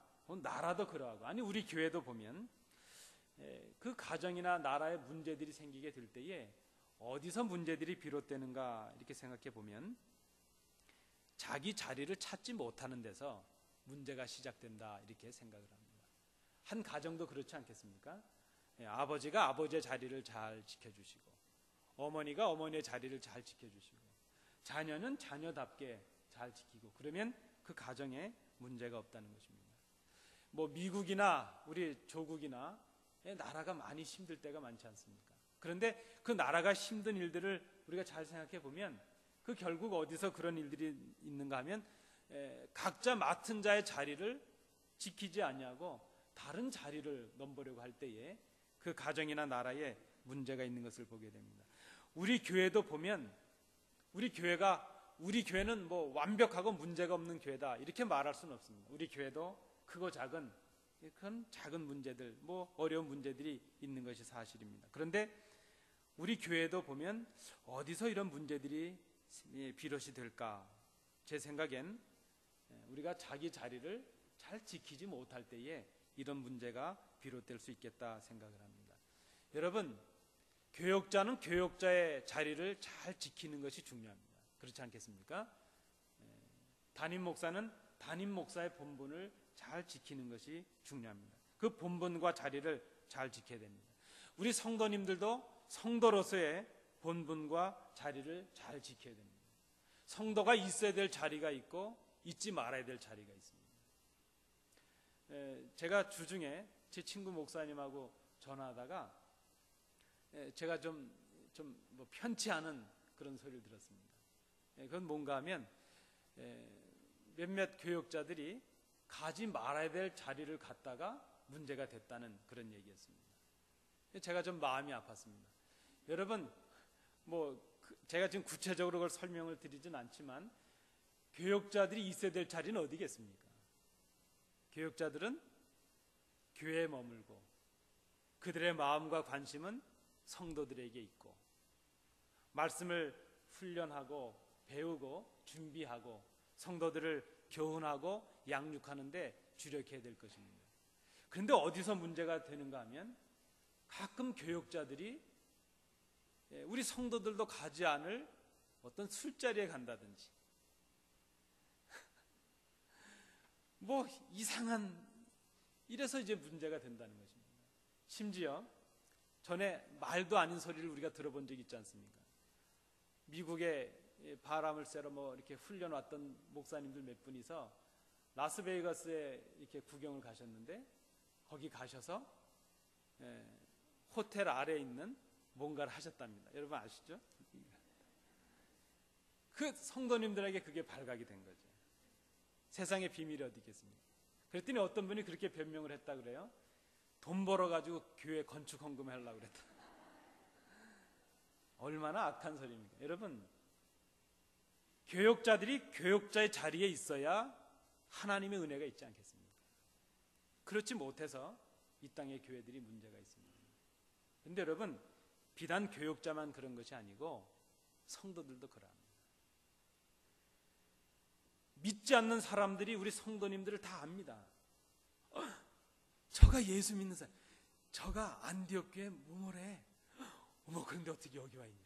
나라도 그러하고, 아니 우리 교회도 보면 그 가정이나 나라에 문제들이 생기게 될 때에 어디서 문제들이 비롯되는가 이렇게 생각해 보면 자기 자리를 찾지 못하는 데서 문제가 시작된다 이렇게 생각을 합니다. 한 가정도 그렇지 않겠습니까? 아버지가 아버지의 자리를 잘 지켜주시고, 어머니가 어머니의 자리를 잘 지켜주시고, 자녀는 자녀답게 잘 지키고, 그러면 그 가정에 문제가 없다는 것입니다. 뭐 미국이나 우리 조국이나 나라가 많이 힘들 때가 많지 않습니까? 그런데 그 나라가 힘든 일들을 우리가 잘 생각해 보면 그 결국 어디서 그런 일들이 있는가 하면 각자 맡은 자의 자리를 지키지 아니하고 다른 자리를 넘보려고 할 때에 그 가정이나 나라에 문제가 있는 것을 보게 됩니다. 우리 교회도 보면 우리 교회는 뭐 완벽하고 문제가 없는 교회다 이렇게 말할 수는 없습니다. 우리 교회도 크고 작은 그런 작은 문제들, 뭐 어려운 문제들이 있는 것이 사실입니다. 그런데 우리 교회도 보면 어디서 이런 문제들이 비롯이 될까? 제 생각엔 우리가 자기 자리를 잘 지키지 못할 때에 이런 문제가 비롯될 수 있겠다 생각을 합니다. 여러분, 교역자는 교역자의 자리를 잘 지키는 것이 중요합니다. 그렇지 않겠습니까? 담임 목사는 담임 목사의 본분을 잘 지키는 것이 중요합니다. 그 본분과 자리를 잘 지켜야 됩니다. 우리 성도님들도 성도로서의 본분과 자리를 잘 지켜야 됩니다. 성도가 있어야 될 자리가 있고 잊지 말아야 될 자리가 있습니다. 제가 주중에 제 친구 목사님하고 전화하다가 제가 좀 뭐 편치 않은 그런 소리를 들었습니다. 그건 뭔가 하면 몇몇 교역자들이 가지 말아야 될 자리를 갖다가 문제가 됐다는 그런 얘기였습니다. 제가 좀 마음이 아팠습니다. 여러분, 제가 지금 구체적으로 그걸 설명을 드리진 않지만 교역자들이 있어야 될 자리는 어디겠습니까? 교역자들은 교회에 머물고 그들의 마음과 관심은 성도들에게 있고 말씀을 훈련하고 배우고 준비하고 성도들을 교훈하고 양육하는데 주력해야 될 것입니다. 그런데 어디서 문제가 되는가 하면 가끔 교역자들이 우리 성도들도 가지 않을 어떤 술자리에 간다든지 뭐 이상한 이래서 이제 문제가 된다는 것입니다. 심지어 전에 말도 아닌 소리를 우리가 들어본 적이 있지 않습니까? 미국에 바람을 쐬러 뭐 이렇게 훈련 왔던 목사님들 몇 분이서 라스베이거스에 이렇게 구경을 가셨는데 거기 가셔서 호텔 아래에 있는 뭔가를 하셨답니다. 여러분 아시죠? 그 성도님들에게 그게 발각이 된 거죠. 세상의 비밀이 어디 있겠습니까? 그랬더니 어떤 분이 그렇게 변명을 했다 그래요. 돈 벌어가지고 교회 건축 헌금하려고 그랬다. 얼마나 악한 소리입니까? 여러분, 교역자들이 교역자의 자리에 있어야 하나님의 은혜가 있지 않겠습니까? 그렇지 못해서 이 땅의 교회들이 문제가 있습니다. 그런데 여러분, 비단 교역자만 그런 것이 아니고 성도들도 그러합니다. 믿지 않는 사람들이 우리 성도님들을 다 압니다. 저가 예수 믿는 사람, 저가 안디옥 교회 뭐래? 어머, 그런데 어떻게 여기 와 있냐?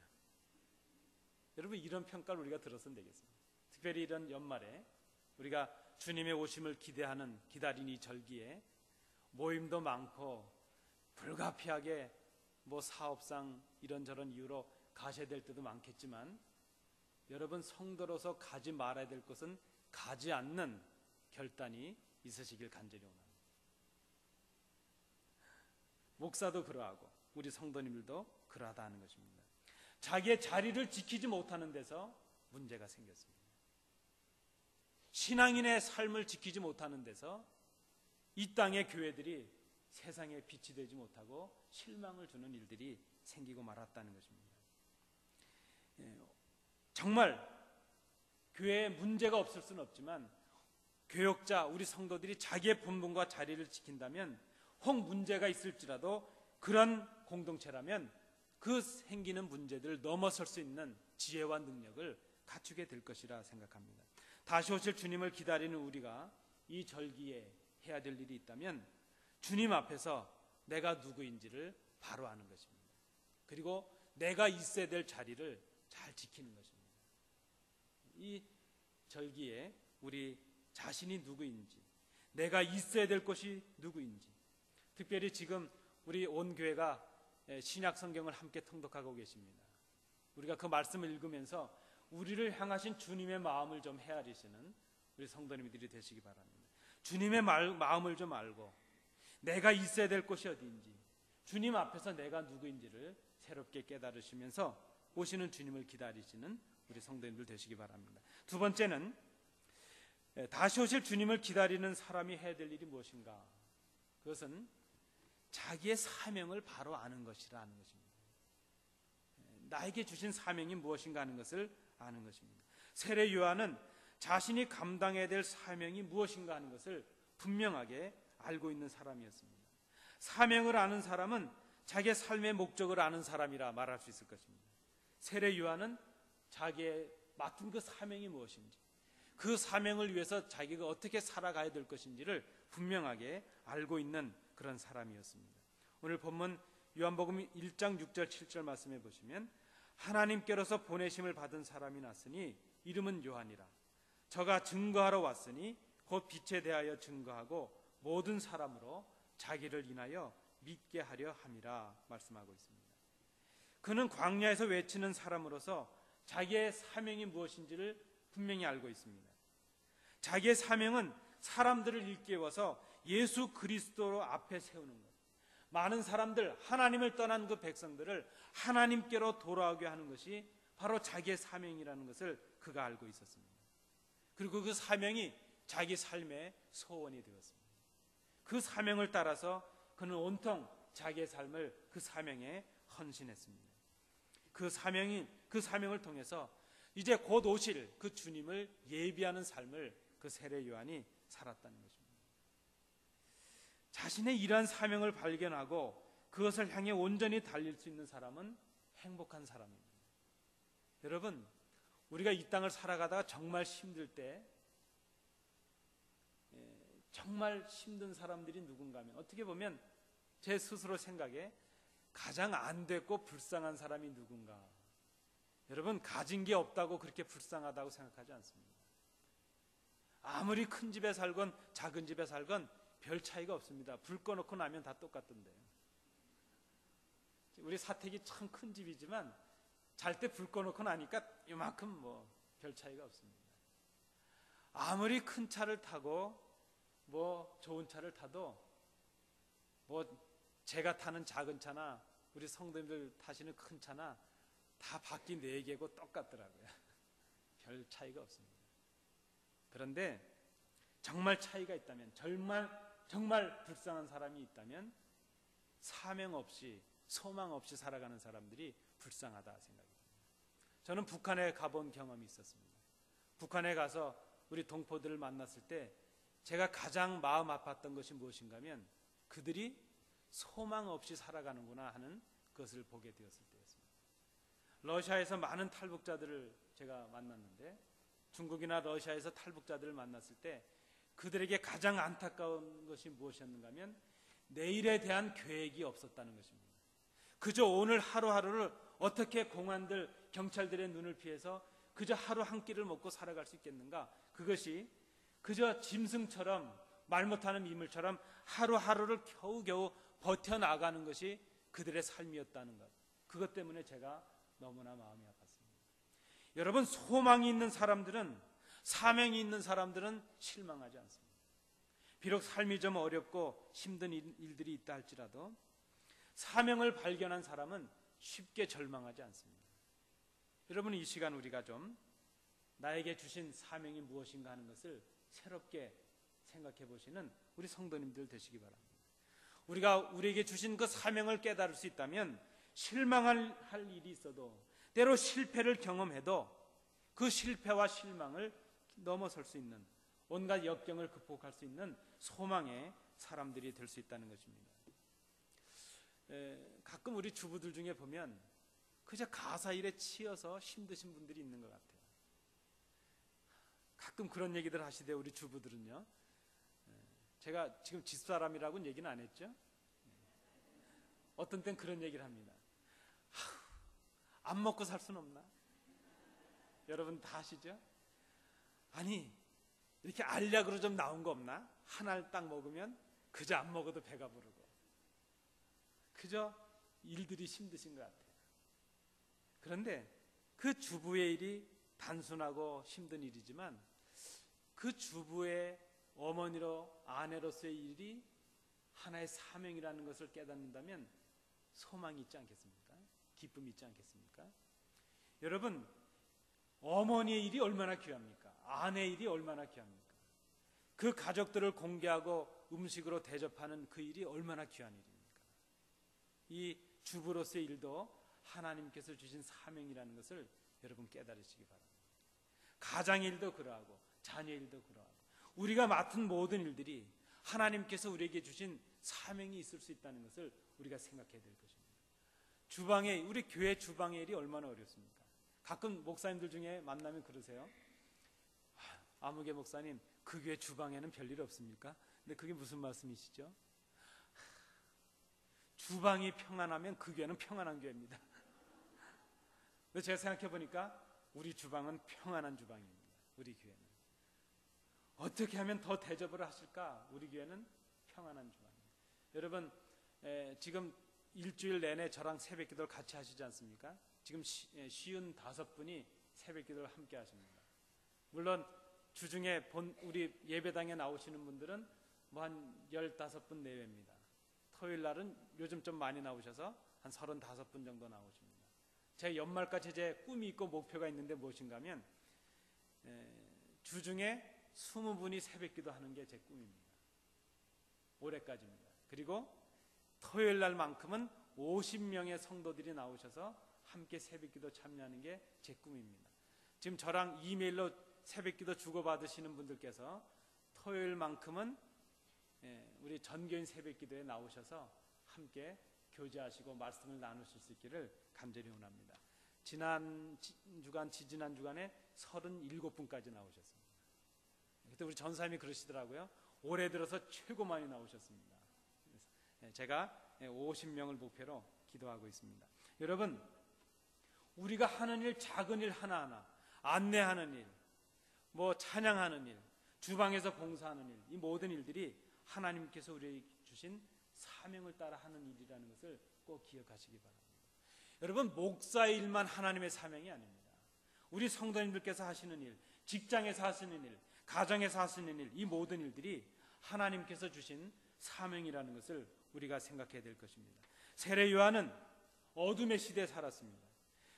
여러분, 이런 평가를 우리가 들어서는 되겠습니다. 특별히 이런 연말에 우리가 주님의 오심을 기다린 이 절기에 모임도 많고 불가피하게 뭐 사업상 이런저런 이유로 가셔야 될 때도 많겠지만 여러분 성도로서 가지 말아야 될 것은 가지 않는 결단이 있으시길 간절히 원합니다. 목사도 그러하고 우리 성도님들도 그러하다 하는 것입니다. 자기의 자리를 지키지 못하는 데서 문제가 생겼습니다. 신앙인의 삶을 지키지 못하는 데서 이 땅의 교회들이 세상에 빛이 되지 못하고 실망을 주는 일들이 생기고 말았다는 것입니다. 정말 교회에 문제가 없을 수는 없지만 교역자, 우리 성도들이 자기의 본분과 자리를 지킨다면 혹 문제가 있을지라도 그런 공동체라면 그 생기는 문제들을 넘어설 수 있는 지혜와 능력을 갖추게 될 것이라 생각합니다. 다시 오실 주님을 기다리는 우리가 이 절기에 해야 될 일이 있다면 주님 앞에서 내가 누구인지를 바로 아는 것입니다. 그리고 내가 있어야 될 자리를 잘 지키는 것입니다. 이 절기에 우리 자신이 누구인지, 내가 있어야 될 것이 누구인지, 특별히 지금 우리 온 교회가 신약 성경을 함께 통독하고 계십니다. 우리가 그 말씀을 읽으면서 우리를 향하신 주님의 마음을 좀 헤아리시는 우리 성도님들이 되시기 바랍니다. 주님의 마음을 좀 알고 내가 있어야 될 곳이 어디인지, 주님 앞에서 내가 누구인지를 새롭게 깨달으시면서 오시는 주님을 기다리시는 우리 성도님들 되시기 바랍니다. 두 번째는 다시 오실 주님을 기다리는 사람이 해야 될 일이 무엇인가? 그것은 자기의 사명을 바로 아는 것이라는 것입니다. 나에게 주신 사명이 무엇인가 하는 것을 아는 것입니다. 세례 요한은 자신이 감당해야 될 사명이 무엇인가 하는 것을 분명하게 알고 있는 사람이었습니다. 사명을 아는 사람은 자기의 삶의 목적을 아는 사람이라 말할 수 있을 것입니다. 세례 요한은 자기의 맡은 그 사명이 무엇인지, 그 사명을 위해서 자기가 어떻게 살아가야 될 것인지를 분명하게 알고 있는 그런 사람이었습니다. 오늘 본문 요한복음 1장 6절 7절 말씀해 보시면 하나님께로서 보내심을 받은 사람이 났으니 이름은 요한이라. 저가 증거하러 왔으니 곧 빛에 대하여 증거하고 모든 사람으로 자기를 인하여 믿게 하려 함이라 말씀하고 있습니다. 그는 광야에서 외치는 사람으로서 자기의 사명이 무엇인지를 분명히 알고 있습니다. 자기의 사명은 사람들을 일깨워서 예수 그리스도 앞에 세우는 것, 많은 사람들, 하나님을 떠난 그 백성들을 하나님께로 돌아오게 하는 것이 바로 자기의 사명이라는 것을 그가 알고 있었습니다. 그리고 그 사명이 자기 삶의 소원이 되었습니다. 그 사명을 따라서 그는 온통 자기의 삶을 그 사명에 헌신했습니다. 그 사명을 통해서 이제 곧 오실 그 주님을 예비하는 삶을 그 세례 요한이 살았다는 것입니다. 자신의 이러한 사명을 발견하고 그것을 향해 온전히 달릴 수 있는 사람은 행복한 사람입니다. 여러분, 우리가 이 땅을 살아가다가 정말 힘들 때 정말 힘든 사람들이 누군가 하면 어떻게 보면 제 스스로 생각에 가장 안 됐고 불쌍한 사람이 누군가. 여러분, 가진 게 없다고 그렇게 불쌍하다고 생각하지 않습니다. 아무리 큰 집에 살건 작은 집에 살건 별 차이가 없습니다. 불 꺼놓고 나면 다 똑같던데요. 우리 사택이 참 큰 집이지만 잘 때 불 꺼놓고 나니까 이만큼 뭐 별 차이가 없습니다. 아무리 큰 차를 타고 뭐 좋은 차를 타도 뭐 제가 타는 작은 차나 우리 성도님들 타시는 큰 차나 다 바퀴 4개고 똑같더라고요. 별 차이가 없습니다. 그런데 정말 차이가 있다면, 정말 불쌍한 사람이 있다면 사명 없이 소망 없이 살아가는 사람들이 불쌍하다 생각이 듭니다. 저는 북한에 가본 경험이 있었습니다. 북한에 가서 우리 동포들을 만났을 때 제가 가장 마음 아팠던 것이 무엇인가 하면 그들이 소망 없이 살아가는구나 하는 것을 보게 되었을 때였습니다. 러시아에서 많은 탈북자들을 제가 만났는데 중국이나 러시아에서 탈북자들을 만났을 때 그들에게 가장 안타까운 것이 무엇이었는가 하면 내일에 대한 계획이 없었다는 것입니다. 그저 오늘 하루하루를 어떻게 공안들, 경찰들의 눈을 피해서 그저 하루 한 끼를 먹고 살아갈 수 있겠는가, 그것이 그저 짐승처럼 말 못하는 미물처럼 하루하루를 겨우겨우 버텨나가는 것이 그들의 삶이었다는 것, 그것 때문에 제가 너무나 마음이 아팠습니다. 여러분, 소망이 있는 사람들은, 사명이 있는 사람들은 실망하지 않습니다. 비록 삶이 좀 어렵고 힘든 일들이 있다 할지라도 사명을 발견한 사람은 쉽게 절망하지 않습니다. 여러분, 이 시간 우리가 좀 나에게 주신 사명이 무엇인가 하는 것을 새롭게 생각해 보시는 우리 성도님들 되시기 바랍니다. 우리가 우리에게 주신 그 사명을 깨달을 수 있다면 실망할 일이 있어도, 때로 실패를 경험해도 그 실패와 실망을 넘어설 수 있는, 온갖 역경을 극복할 수 있는 소망의 사람들이 될 수 있다는 것입니다. 가끔 우리 주부들 중에 보면 그저 가사 일에 치여서 힘드신 분들이 있는 것 같아요. 가끔 그런 얘기들 하시대요. 우리 주부들은요, 제가 지금 집사람이라고는 얘기는 안 했죠. 어떤 땐 그런 얘기를 합니다. 안 먹고 살 수는 없나? 여러분 다 아시죠? 아니, 이렇게 알약으로 좀 나온 거 없나? 하나를 딱 먹으면 그저 안 먹어도 배가 부르고, 그저 일들이 힘드신 것 같아요. 그런데 그 주부의 일이 단순하고 힘든 일이지만 그 주부의 어머니로, 아내로서의 일이 하나의 사명이라는 것을 깨닫는다면 소망이 있지 않겠습니까? 기쁨이 있지 않겠습니까? 여러분, 어머니의 일이 얼마나 귀합니까? 아내의 일이 얼마나 귀합니까? 그 가족들을 공개하고 음식으로 대접하는 그 일이 얼마나 귀한 일입니까? 이 주부로서의 일도 하나님께서 주신 사명이라는 것을 여러분 깨달으시기 바랍니다. 가장의 일도 그러하고 자녀의 일도 그러하고 우리가 맡은 모든 일들이 하나님께서 우리에게 주신 사명이 있을 수 있다는 것을 우리가 생각해야 될 것입니다. 주방에, 우리 교회 주방의 일이 얼마나 어렵습니까? 가끔 목사님들 중에 만나면 그러세요. 아무개 목사님, 그 교회 주방에는 별일 없습니까? 근데 그게 무슨 말씀이시죠? 주방이 평안하면 그 교회는 평안한 교회입니다. 근데 제가 생각해 보니까 우리 주방은 평안한 주방입니다. 우리 교회는 어떻게 하면 더 대접을 하실까? 우리 교회는 평안한 주방입니다. 여러분, 지금 일주일 내내 저랑 새벽기도를 같이 하시지 않습니까? 지금 55분이 새벽기도를 함께 하십니다. 물론 주중에 우리 예배당에 나오시는 분들은 뭐 한 15분 내외입니다. 토요일 날은 요즘 좀 많이 나오셔서 한 35분 정도 나오십니다. 제 연말까지 제 꿈이 있고 목표가 있는데 무엇인가 하면 주중에 20분이 새벽기도 하는 게 제 꿈입니다. 올해까지입니다. 그리고 토요일 날만큼은 50명의 성도들이 나오셔서 함께 새벽기도 참여하는 게 제 꿈입니다. 지금 저랑 이메일로 새벽기도 주고받으시는 분들께서 토요일만큼은 우리 전교인 새벽기도에 나오셔서 함께 교제하시고 말씀을 나누실 수 있기를 간절히 원합니다. 지지난 주간에 37분까지 나오셨습니다. 그때 우리 전사님이 그러시더라고요. 올해 들어서 최고 많이 나오셨습니다. 그래서 제가 50명을 목표로 기도하고 있습니다. 여러분, 우리가 하는 일, 작은 일 하나하나, 안내하는 일, 뭐 찬양하는 일, 주방에서 봉사하는 일, 이 모든 일들이 하나님께서 우리에게 주신 사명을 따라 하는 일이라는 것을 꼭 기억하시기 바랍니다. 여러분, 목사의 일만 하나님의 사명이 아닙니다. 우리 성도님들께서 하시는 일, 직장에서 하시는 일, 가정에서 하시는 일, 이 모든 일들이 하나님께서 주신 사명이라는 것을 우리가 생각해야 될 것입니다. 세례 요한은 어둠의 시대에 살았습니다.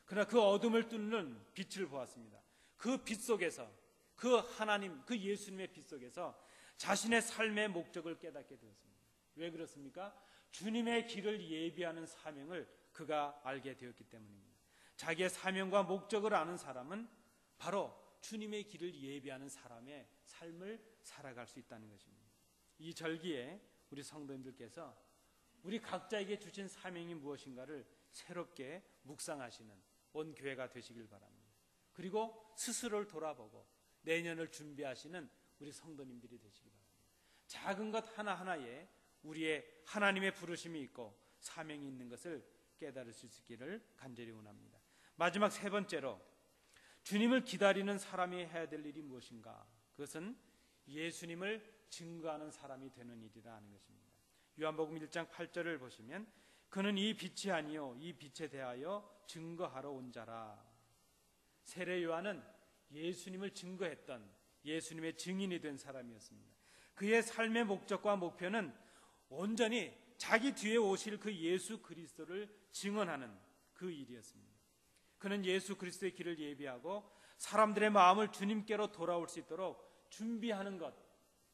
그러나 그 어둠을 뚫는 빛을 보았습니다. 그 빛 속에서, 그 하나님, 그 예수님의 빛 속에서 자신의 삶의 목적을 깨닫게 되었습니다. 왜 그렇습니까? 주님의 길을 예비하는 사명을 그가 알게 되었기 때문입니다. 자기의 사명과 목적을 아는 사람은 바로 주님의 길을 예비하는 사람의 삶을 살아갈 수 있다는 것입니다. 이 절기에 우리 성도님들께서 우리 각자에게 주신 사명이 무엇인가를 새롭게 묵상하시는 온 교회가 되시길 바랍니다. 그리고 스스로를 돌아보고 내년을 준비하시는 우리 성도님들이 되시기 바랍니다. 작은 것 하나하나에 우리의 하나님의 부르심이 있고 사명이 있는 것을 깨달을 수 있기를 간절히 원합니다. 마지막 세 번째로, 주님을 기다리는 사람이 해야 될 일이 무엇인가? 그것은 예수님을 증거하는 사람이 되는 일이라 하는 것입니다. 요한복음 1장 8절을 보시면 그는 이 빛이 아니요 이 빛에 대하여 증거하러 온 자라. 세례 요한은 예수님을 증거했던 예수님의 증인이 된 사람이었습니다. 그의 삶의 목적과 목표는 온전히 자기 뒤에 오실 그 예수 그리스도를 증언하는 그 일이었습니다. 그는 예수 그리스도의 길을 예비하고 사람들의 마음을 주님께로 돌아올 수 있도록 준비하는 것,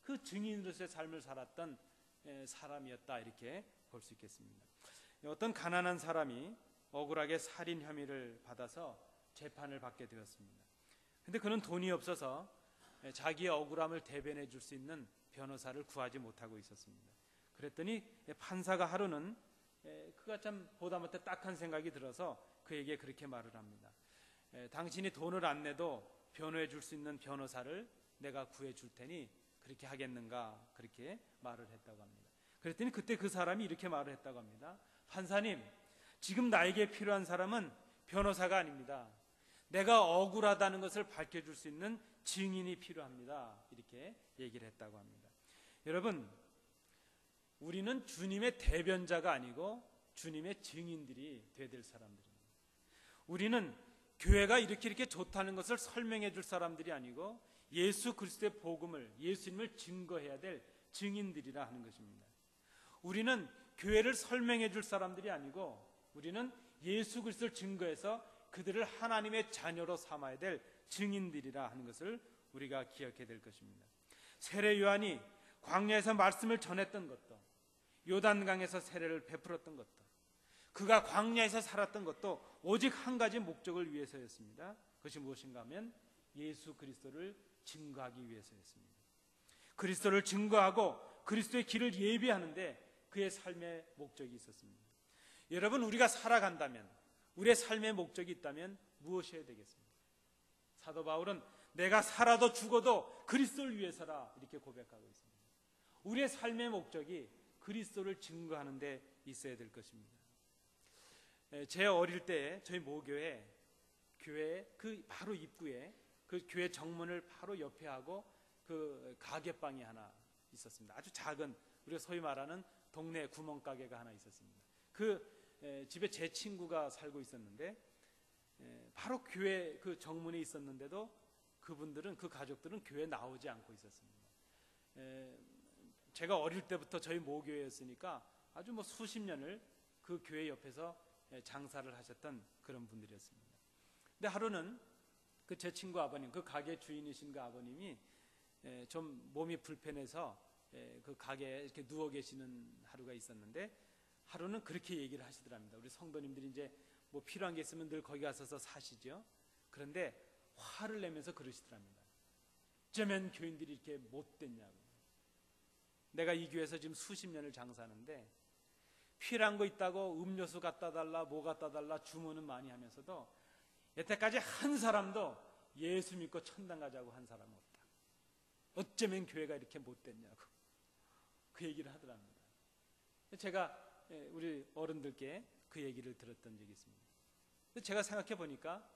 그 증인으로서의 삶을 살았던 사람이었다, 이렇게 볼 수 있겠습니다. 어떤 가난한 사람이 억울하게 살인 혐의를 받아서 재판을 받게 되었습니다. 근데 그는 돈이 없어서 자기의 억울함을 대변해 줄 수 있는 변호사를 구하지 못하고 있었습니다. 그랬더니 판사가 하루는 그가 참 보다 못해 딱한 생각이 들어서 그에게 그렇게 말을 합니다. 당신이 돈을 안 내도 변호해 줄 수 있는 변호사를 내가 구해 줄 테니 그렇게 하겠는가, 그렇게 말을 했다고 합니다. 그랬더니 그때 그 사람이 이렇게 말을 했다고 합니다. 판사님, 지금 나에게 필요한 사람은 변호사가 아닙니다. 내가 억울하다는 것을 밝혀줄 수 있는 증인이 필요합니다. 이렇게 얘기를 했다고 합니다. 여러분, 우리는 주님의 대변자가 아니고 주님의 증인들이 되어야 될 사람들입니다. 우리는 교회가 이렇게 좋다는 것을 설명해 줄 사람들이 아니고 예수 그리스도의 복음을, 예수님을 증거해야 될 증인들이라 하는 것입니다. 우리는 교회를 설명해 줄 사람들이 아니고 우리는 예수 그리스도를 증거해서 그들을 하나님의 자녀로 삼아야 될 증인들이라 하는 것을 우리가 기억해야 될 것입니다. 세례 요한이 광야에서 말씀을 전했던 것도, 요단강에서 세례를 베풀었던 것도, 그가 광야에서 살았던 것도 오직 한 가지 목적을 위해서였습니다. 그것이 무엇인가 하면 예수 그리스도를 증거하기 위해서였습니다. 그리스도를 증거하고 그리스도의 길을 예비하는데 그의 삶의 목적이 있었습니다. 여러분, 우리가 살아간다면, 우리의 삶의 목적이 있다면 무엇이어야 되겠습니까? 사도 바울은 내가 살아도 죽어도 그리스도를 위해서라, 이렇게 고백하고 있습니다. 우리의 삶의 목적이 그리스도를 증거하는 데 있어야 될 것입니다. 제 어릴 때 저희 모교회 교회 그 바로 입구에 그 교회 정문을 바로 옆에 하고 그 가게방이 하나 있었습니다. 아주 작은, 우리가 소위 말하는 동네 구멍가게가 하나 있었습니다. 그 집에 제 친구가 살고 있었는데 바로 교회 그 정문에 있었는데도 그분들은, 그 가족들은 교회에 나오지 않고 있었습니다. 제가 어릴 때부터 저희 모교회였으니까 아주 뭐 수십 년을 그 교회 옆에서 장사를 하셨던 그런 분들이었습니다. 근데 하루는 그 제 친구 아버님, 그 가게 주인이신 그 아버님이 좀 몸이 불편해서 그 가게에 이렇게 누워 계시는 하루가 있었는데, 하루는 그렇게 얘기를 하시더랍니다. 우리 성도님들이 이제 뭐 필요한 게 있으면 늘 거기 가서 사시죠. 그런데 화를 내면서 그러시더랍니다. 어쩌면 교인들이 이렇게 못됐냐고. 내가 이 교회에서 지금 수십 년을 장사하는데 필요한 거 있다고 음료수 갖다 달라, 뭐 갖다 달라 주문은 많이 하면서도 여태까지 한 사람도 예수 믿고 천당 가자고 한 사람은 없다. 어쩌면 교회가 이렇게 못됐냐고 그 얘기를 하더랍니다. 제가 우리 어른들께 그 얘기를 들었던 적이 있습니다. 제가 생각해 보니까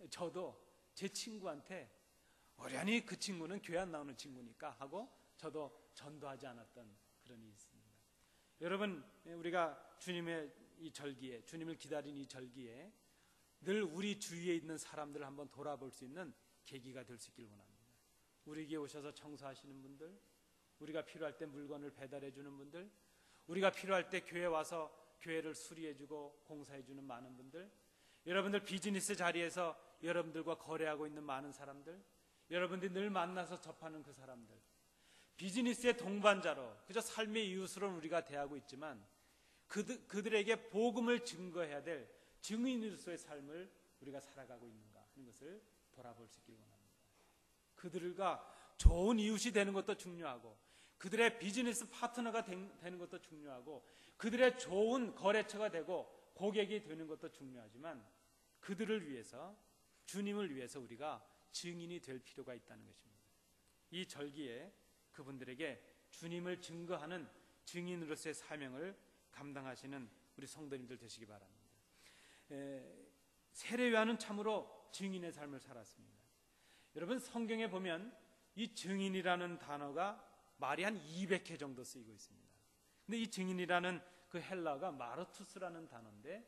저도 제 친구한테 어련히 그 친구는 교회 안 나오는 친구니까 하고 저도 전도하지 않았던 그런 일이 있습니다. 여러분, 우리가 주님의 이 절기에, 주님을 기다린 이 절기에 늘 우리 주위에 있는 사람들을 한번 돌아볼 수 있는 계기가 될 수 있길 원합니다. 우리에게 오셔서 청소하시는 분들, 우리가 필요할 때 물건을 배달해 주는 분들, 우리가 필요할 때 교회 와서 교회를 수리해 주고 공사해 주는 많은 분들, 여러분들 비즈니스 자리에서 여러분들과 거래하고 있는 많은 사람들, 여러분들이 늘 만나서 접하는 그 사람들, 비즈니스의 동반자로 그저 삶의 이웃으로 우리가 대하고 있지만 그들에게 복음을 증거해야 될 증인으로서의 삶을 우리가 살아가고 있는가 하는 것을 돌아볼 수 있길 원합니다. 그들과 좋은 이웃이 되는 것도 중요하고, 그들의 비즈니스 파트너가 되는 것도 중요하고, 그들의 좋은 거래처가 되고 고객이 되는 것도 중요하지만 그들을 위해서, 주님을 위해서 우리가 증인이 될 필요가 있다는 것입니다. 이 절기에 그분들에게 주님을 증거하는 증인으로서의 사명을 감당하시는 우리 성도님들 되시기 바랍니다. 세례 요한은 참으로 증인의 삶을 살았습니다. 여러분, 성경에 보면 이 증인이라는 단어가 말이 한 200회 정도 쓰이고 있습니다. 근데 이 증인이라는 그 헬라가 마르투스라는 단어인데,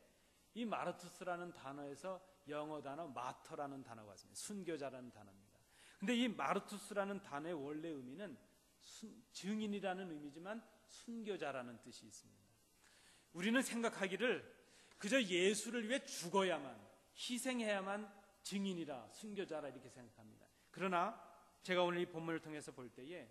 이 마르투스라는 단어에서 영어 단어 마터라는 단어가 왔습니다. 순교자라는 단어입니다. 근데 이 마르투스라는 단어의 원래 의미는 증인이라는 의미지만 순교자라는 뜻이 있습니다. 우리는 생각하기를 그저 예수를 위해 죽어야만, 희생해야만 증인이라, 순교자라 이렇게 생각합니다. 그러나 제가 오늘 이 본문을 통해서 볼 때에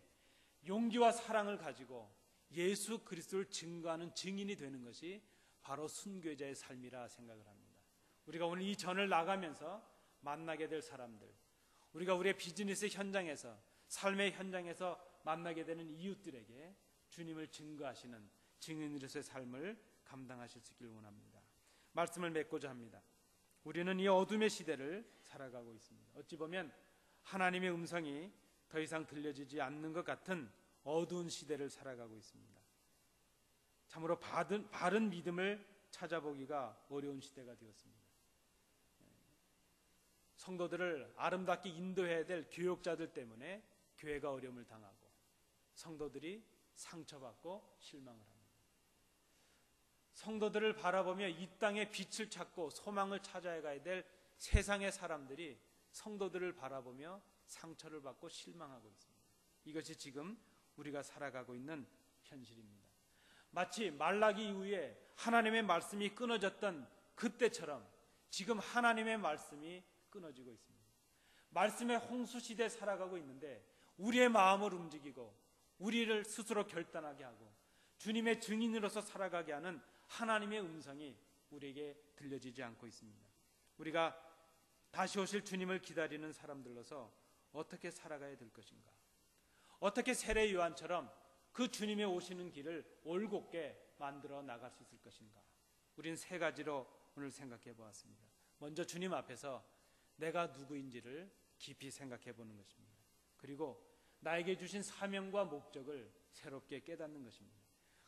용기와 사랑을 가지고 예수 그리스도를 증거하는 증인이 되는 것이 바로 순교자의 삶이라 생각을 합니다. 우리가 오늘 이 전을 나가면서 만나게 될 사람들, 우리가 우리의 비즈니스 현장에서, 삶의 현장에서 만나게 되는 이웃들에게 주님을 증거하시는 증인으로서의 삶을 감당하실 수 있기를 원합니다. 말씀을 맺고자 합니다. 우리는 이 어둠의 시대를 살아가고 있습니다. 어찌 보면 하나님의 음성이 더 이상 들려지지 않는 것 같은 어두운 시대를 살아가고 있습니다. 참으로 바른 믿음을 찾아보기가 어려운 시대가 되었습니다. 성도들을 아름답게 인도해야 될 교역자들 때문에 교회가 어려움을 당하고 성도들이 상처받고 실망을 합니다. 성도들을 바라보며 이 땅의 빛을 찾고 소망을 찾아가야 될 세상의 사람들이 성도들을 바라보며 상처를 받고 실망하고 있습니다. 이것이 지금 우리가 살아가고 있는 현실입니다. 마치 말라기 이후에 하나님의 말씀이 끊어졌던 그때처럼 지금 하나님의 말씀이 끊어지고 있습니다. 말씀의 홍수 시대에 살아가고 있는데 우리의 마음을 움직이고 우리를 스스로 결단하게 하고 주님의 증인으로서 살아가게 하는 하나님의 음성이 우리에게 들려지지 않고 있습니다. 우리가 다시 오실 주님을 기다리는 사람들로서 어떻게 살아가야 될 것인가? 어떻게 세례 요한처럼 그 주님의 오시는 길을 올곧게 만들어 나갈 수 있을 것인가? 우린 세 가지로 오늘 생각해 보았습니다. 먼저 주님 앞에서 내가 누구인지를 깊이 생각해 보는 것입니다. 그리고 나에게 주신 사명과 목적을 새롭게 깨닫는 것입니다.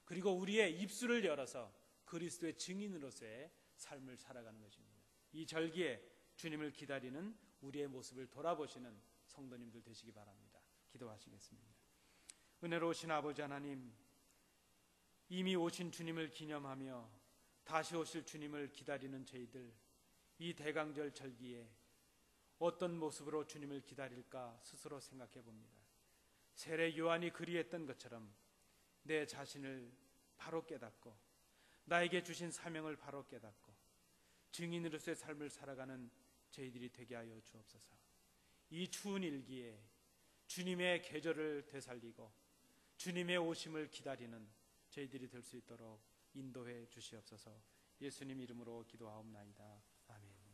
그리고 우리의 입술을 열어서 그리스도의 증인으로서의 삶을 살아가는 것입니다. 이 절기에 주님을 기다리는 우리의 모습을 돌아보시는 성도님들 되시기 바랍니다. 기도하시겠습니다. 은혜로우신 아버지 하나님, 이미 오신 주님을 기념하며 다시 오실 주님을 기다리는 저희들, 이 대강절 절기에 어떤 모습으로 주님을 기다릴까 스스로 생각해 봅니다. 세례 요한이 그리했던 것처럼 내 자신을 바로 깨닫고 나에게 주신 사명을 바로 깨닫고 증인으로서의 삶을 살아가는 저희들이 되게 하여 주옵소서. 이 추운 일기에 주님의 계절을 되살리고 주님의 오심을 기다리는 저희들이 될 수 있도록 인도해 주시옵소서. 예수님 이름으로 기도하옵나이다. 아멘.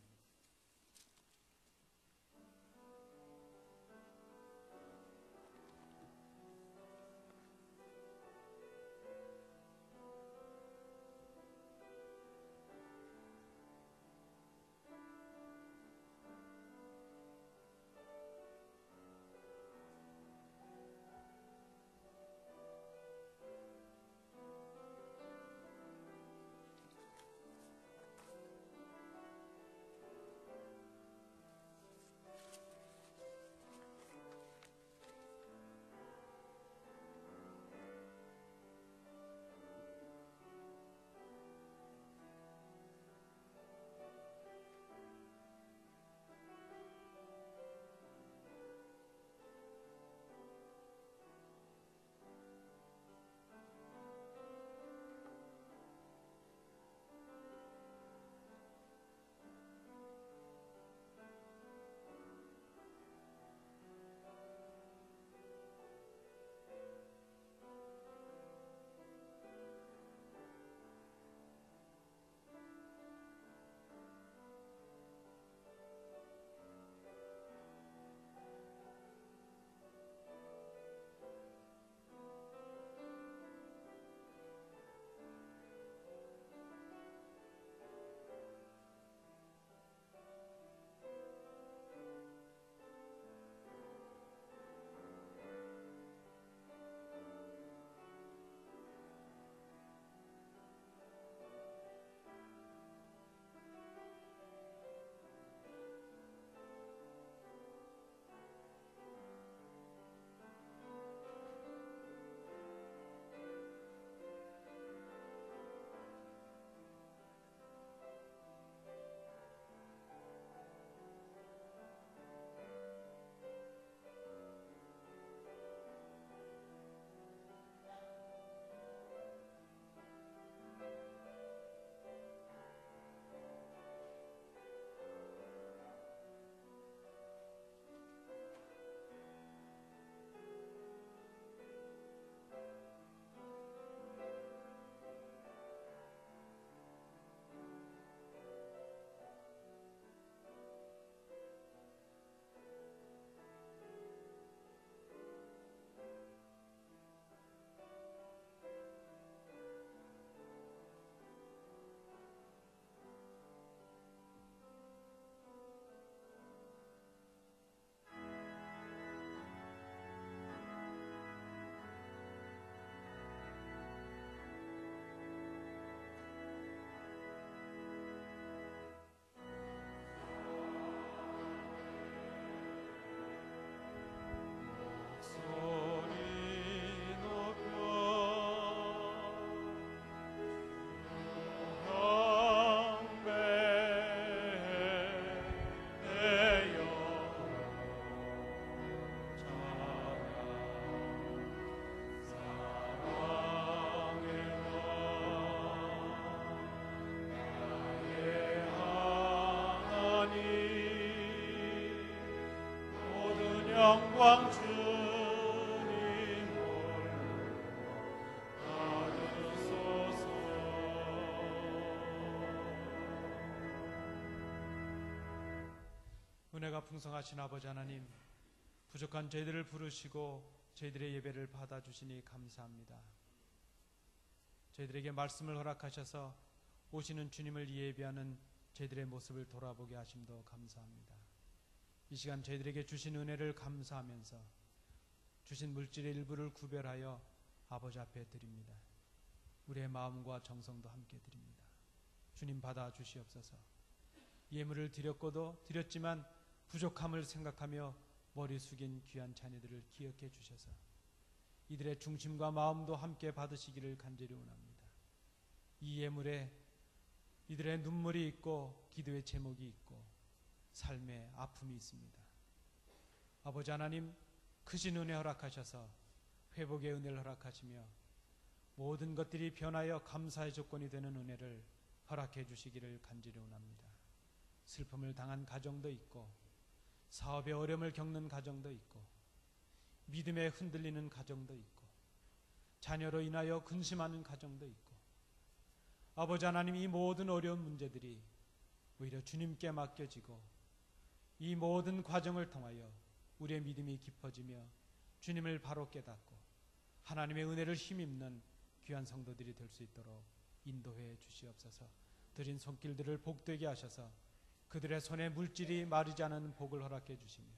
영광 주님 받으소서. 은혜가 풍성하신 아버지 하나님, 부족한 저희들을 부르시고 저희들의 예배를 받아주시니 감사합니다. 저희들에게 말씀을 허락하셔서 오시는 주님을 예비하는 저희들의 모습을 돌아보게 하심도 감사합니다. 이 시간 저희들에게 주신 은혜를 감사하면서 주신 물질의 일부를 구별하여 아버지 앞에 드립니다. 우리의 마음과 정성도 함께 드립니다. 주님 받아 주시옵소서. 예물을 드렸고도 드렸지만 부족함을 생각하며 머리 숙인 귀한 자녀들을 기억해 주셔서 이들의 중심과 마음도 함께 받으시기를 간절히 원합니다. 이 예물에 이들의 눈물이 있고 기도의 제목이 있고 삶의 아픔이 있습니다. 아버지 하나님, 크신 은혜 허락하셔서 회복의 은혜를 허락하시며 모든 것들이 변하여 감사의 조건이 되는 은혜를 허락해 주시기를 간절히 원합니다. 슬픔을 당한 가정도 있고 사업의 어려움을 겪는 가정도 있고 믿음에 흔들리는 가정도 있고 자녀로 인하여 근심하는 가정도 있고 아버지 하나님, 이 모든 어려운 문제들이 오히려 주님께 맡겨지고 이 모든 과정을 통하여 우리의 믿음이 깊어지며 주님을 바로 깨닫고 하나님의 은혜를 힘입는 귀한 성도들이 될 수 있도록 인도해 주시옵소서. 드린 손길들을 복되게 하셔서 그들의 손에 물질이 마르지 않은 복을 허락해 주시며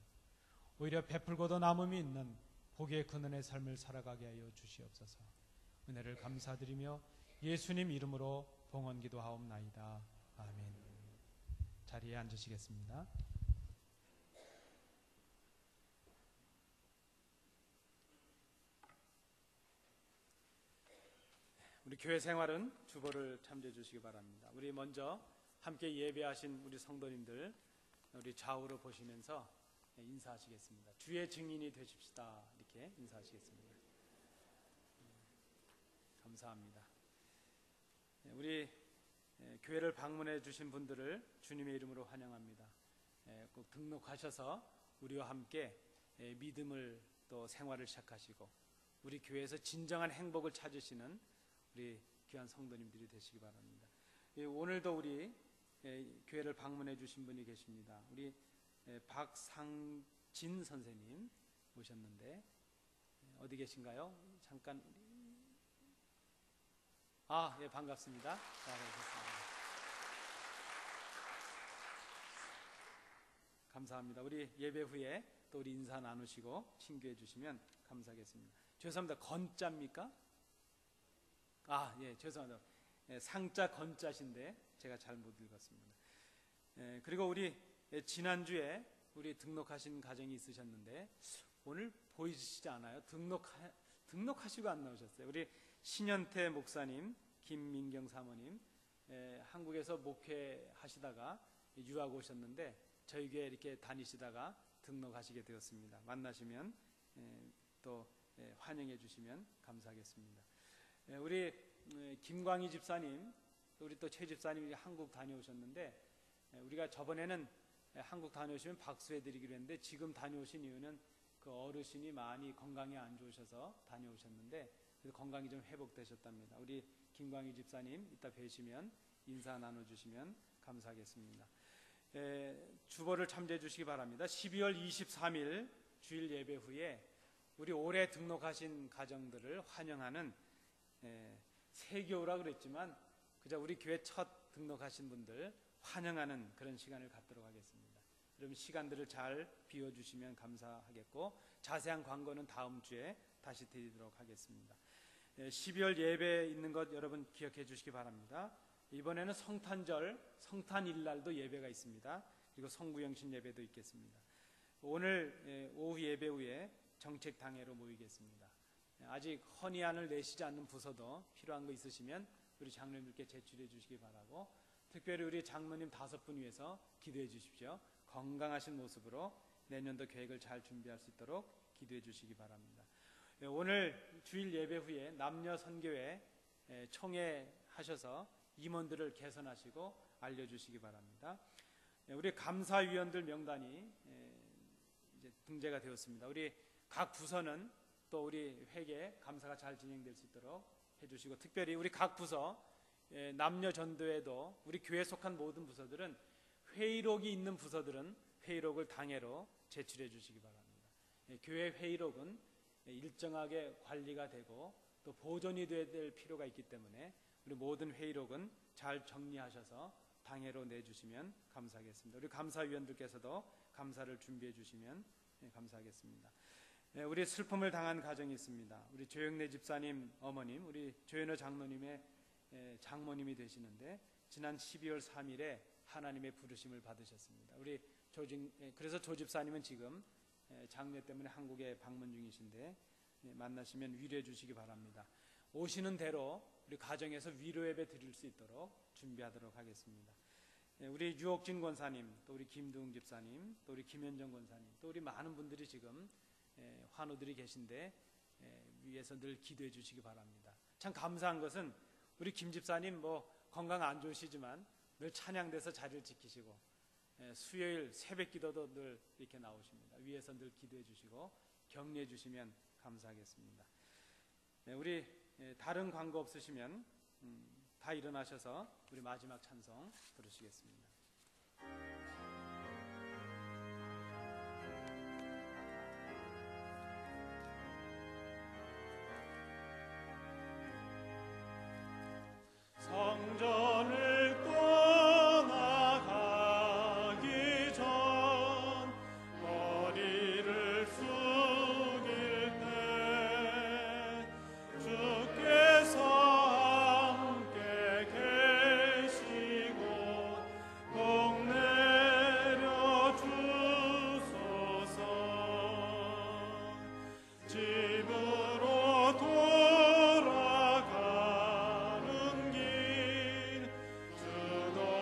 오히려 베풀고도 남음이 있는 복의 근원의 삶을 살아가게 하여 주시옵소서. 은혜를 감사드리며 예수님 이름으로 봉헌기도하옵나이다. 아멘. 자리에 앉으시겠습니다. 우리 교회 생활은 주보를 참조해 주시기 바랍니다. 우리 먼저 함께 예배하신 우리 성도님들 우리 좌우로 보시면서 인사하시겠습니다. 주의 증인이 되십시다. 이렇게 인사하시겠습니다. 감사합니다. 우리 교회를 방문해 주신 분들을 주님의 이름으로 환영합니다. 꼭 등록하셔서 우리와 함께 믿음을 또 생활을 시작하시고 우리 교회에서 진정한 행복을 찾으시는 우리 귀한 성도님들이 되시기 바랍니다. 오늘도 우리 교회를 방문해 주신 분이 계십니다. 우리 박상진 선생님 오셨는데 어디 계신가요? 잠깐. 예, 반갑습니다. 감사합니다. 우리 예배 후에 또 우리 인사 나누시고 친교해 주시면 감사하겠습니다. 죄송합니다. 건자입니까? 예, 죄송합니다. 상자 건자신데 제가 잘못 읽었습니다. 그리고 우리 지난주에 우리 등록하신 가정이 있으셨는데 오늘 보이시지 않아요? 등록하시고 안 나오셨어요. 우리 신현태 목사님, 김민경 사모님, 한국에서 목회하시다가 유학 오셨는데 저희 교회 이렇게 다니시다가 등록하시게 되었습니다. 만나시면 또 환영해 주시면 감사하겠습니다. 우리 김광희 집사님, 우리 또 최 집사님이 한국 다녀오셨는데 우리가 저번에는 한국 다녀오시면 박수해 드리기로 했는데 지금 다녀오신 이유는 그 어르신이 많이 건강이 안 좋으셔서 다녀오셨는데 그래서 건강이 좀 회복되셨답니다. 우리 김광희 집사님 이따 뵈시면 인사 나눠주시면 감사하겠습니다. 주보를 참조해 주시기 바랍니다. 12월 23일 주일 예배 후에 우리 올해 등록하신 가정들을 환영하는 세교우라 그랬지만 그저 우리 교회 첫 등록하신 분들 환영하는 그런 시간을 갖도록 하겠습니다. 그럼 시간들을 잘 비워주시면 감사하겠고 자세한 광고는 다음 주에 다시 드리도록 하겠습니다. 12월 예배 있는 것 여러분 기억해 주시기 바랍니다. 이번에는 성탄절, 성탄일날도 예배가 있습니다. 그리고 성구영신 예배도 있겠습니다. 오늘 오후 예배 후에 정책당회로 모이겠습니다. 아직 헌의안을 내시지 않는 부서도 필요한 거 있으시면 우리 장로님들께 제출해 주시기 바라고 특별히 우리 장로님 5분 위해서 기도해 주십시오. 건강하신 모습으로 내년도 계획을 잘 준비할 수 있도록 기도해 주시기 바랍니다. 오늘 주일 예배 후에 남녀 선교회 총회하셔서 임원들을 개선하시고 알려주시기 바랍니다. 우리 감사위원들 명단이 이제 등재가 되었습니다. 우리 각 부서는 또 우리 회계 감사가 잘 진행될 수 있도록 해주시고, 특별히 우리 각 부서 남녀 전도회도 우리 교회에 속한 모든 부서들은 회의록이 있는 부서들은 회의록을 당해로 제출해 주시기 바랍니다. 교회 회의록은 일정하게 관리가 되고 또 보존이 돼야 될 필요가 있기 때문에 우리 모든 회의록은 잘 정리하셔서 당해로 내주시면 감사하겠습니다. 우리 감사위원들께서도 감사를 준비해 주시면 감사하겠습니다. 우리 슬픔을 당한 가정이 있습니다. 우리 조영래 집사님 어머님, 우리 조현호 장로님의 장모님이 되시는데 지난 12월 3일에 하나님의 부르심을 받으셨습니다. 그래서 조 집사님은 지금 장례 때문에 한국에 방문 중이신데 만나시면 위로해 주시기 바랍니다. 오시는 대로 우리 가정에서 위로 예배 드릴 수 있도록 준비하도록 하겠습니다. 우리 유옥진 권사님, 또 우리 김두웅 집사님, 또 우리 김현정 권사님, 또 우리 많은 분들이 지금 환우들이 계신데 위에서 늘 기도해 주시기 바랍니다. 참 감사한 것은 우리 김 집사님 건강 안 좋으시지만 늘 찬양돼서 자리를 지키시고 수요일 새벽 기도도 늘 이렇게 나오십니다. 위에서 늘 기도해 주시고 격려해 주시면 감사하겠습니다. 우리 다른 광고 없으시면 다 일어나셔서 우리 마지막 찬송 부르시겠습니다. 성전을 떠나가기 전 머리를 숙일 때 주께서 함께 계시고 복 내려 주소서. 집으로 돌아가는 길 주동행하시고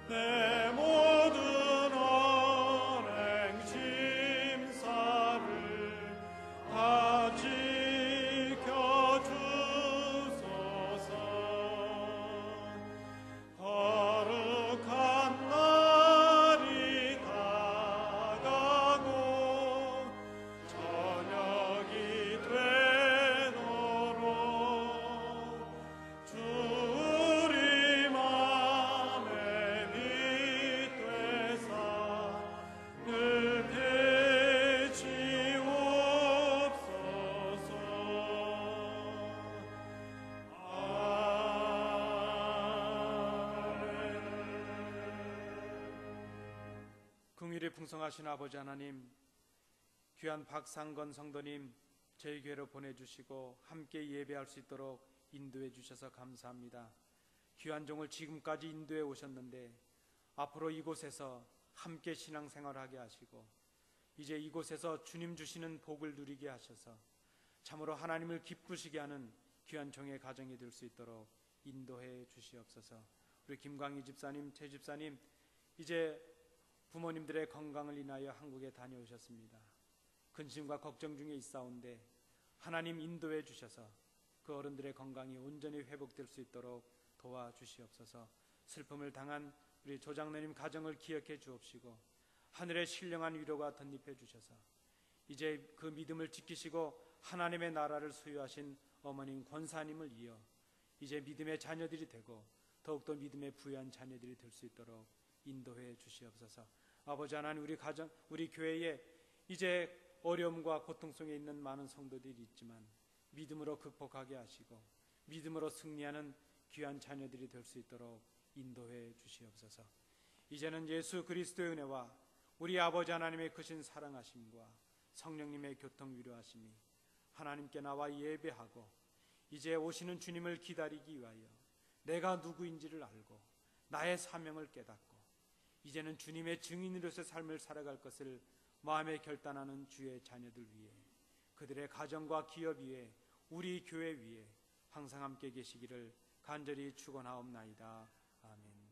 내 모든 언행 심사를 다 지켜주소서. 거룩한 날이 다가고 저녁이 되도록 주 우리 맘에 빛되사 늘 계시옵소서. 긍휼이 풍성하신 아버지 하나님, 귀한 박상건 성도님 저희 교회로 보내주시고 함께 예배할 수 있도록 인도해 주셔서 감사합니다. 귀한 종을 지금까지 인도해 오셨는데 앞으로 이곳에서 함께 신앙생활하게 하시고 이제 이곳에서 주님 주시는 복을 누리게 하셔서 참으로 하나님을 기쁘시게 하는 귀한 종의 가정이 될 수 있도록 인도해 주시옵소서. 우리 김광희 집사님, 최 집사님 이제 부모님들의 건강을 인하여 한국에 다녀오셨습니다. 근심과 걱정 중에 있사온데 하나님 인도해 주셔서 그 어른들의 건강이 온전히 회복될 수 있도록 도와주시옵소서. 슬픔을 당한 우리 조장로님 가정을 기억해 주옵시고 하늘의 신령한 위로가 덧입혀 주셔서 이제 그 믿음을 지키시고 하나님의 나라를 소유하신 어머님 권사님을 이어 이제 믿음의 자녀들이 되고 더욱더 믿음의 부유한 자녀들이 될 수 있도록 인도해 주시옵소서. 아버지 하나님, 우리 가정, 우리 교회에 이제 어려움과 고통 속에 있는 많은 성도들이 있지만 믿음으로 극복하게 하시고 믿음으로 승리하는 귀한 자녀들이 될 수 있도록 인도해 주시옵소서. 이제는 예수 그리스도의 은혜와 우리 아버지 하나님의 크신 사랑하심과 성령님의 교통 위로하심이 하나님께 나와 예배하고 이제 오시는 주님을 기다리기 위하여 내가 누구인지를 알고 나의 사명을 깨닫고 이제는 주님의 증인으로서 삶을 살아갈 것을 마음에 결단하는 주의 자녀들 위해 그들의 가정과 기업 위에 우리 교회 위에 항상 함께 계시기를 간절히 축원하옵나이다. 아멘.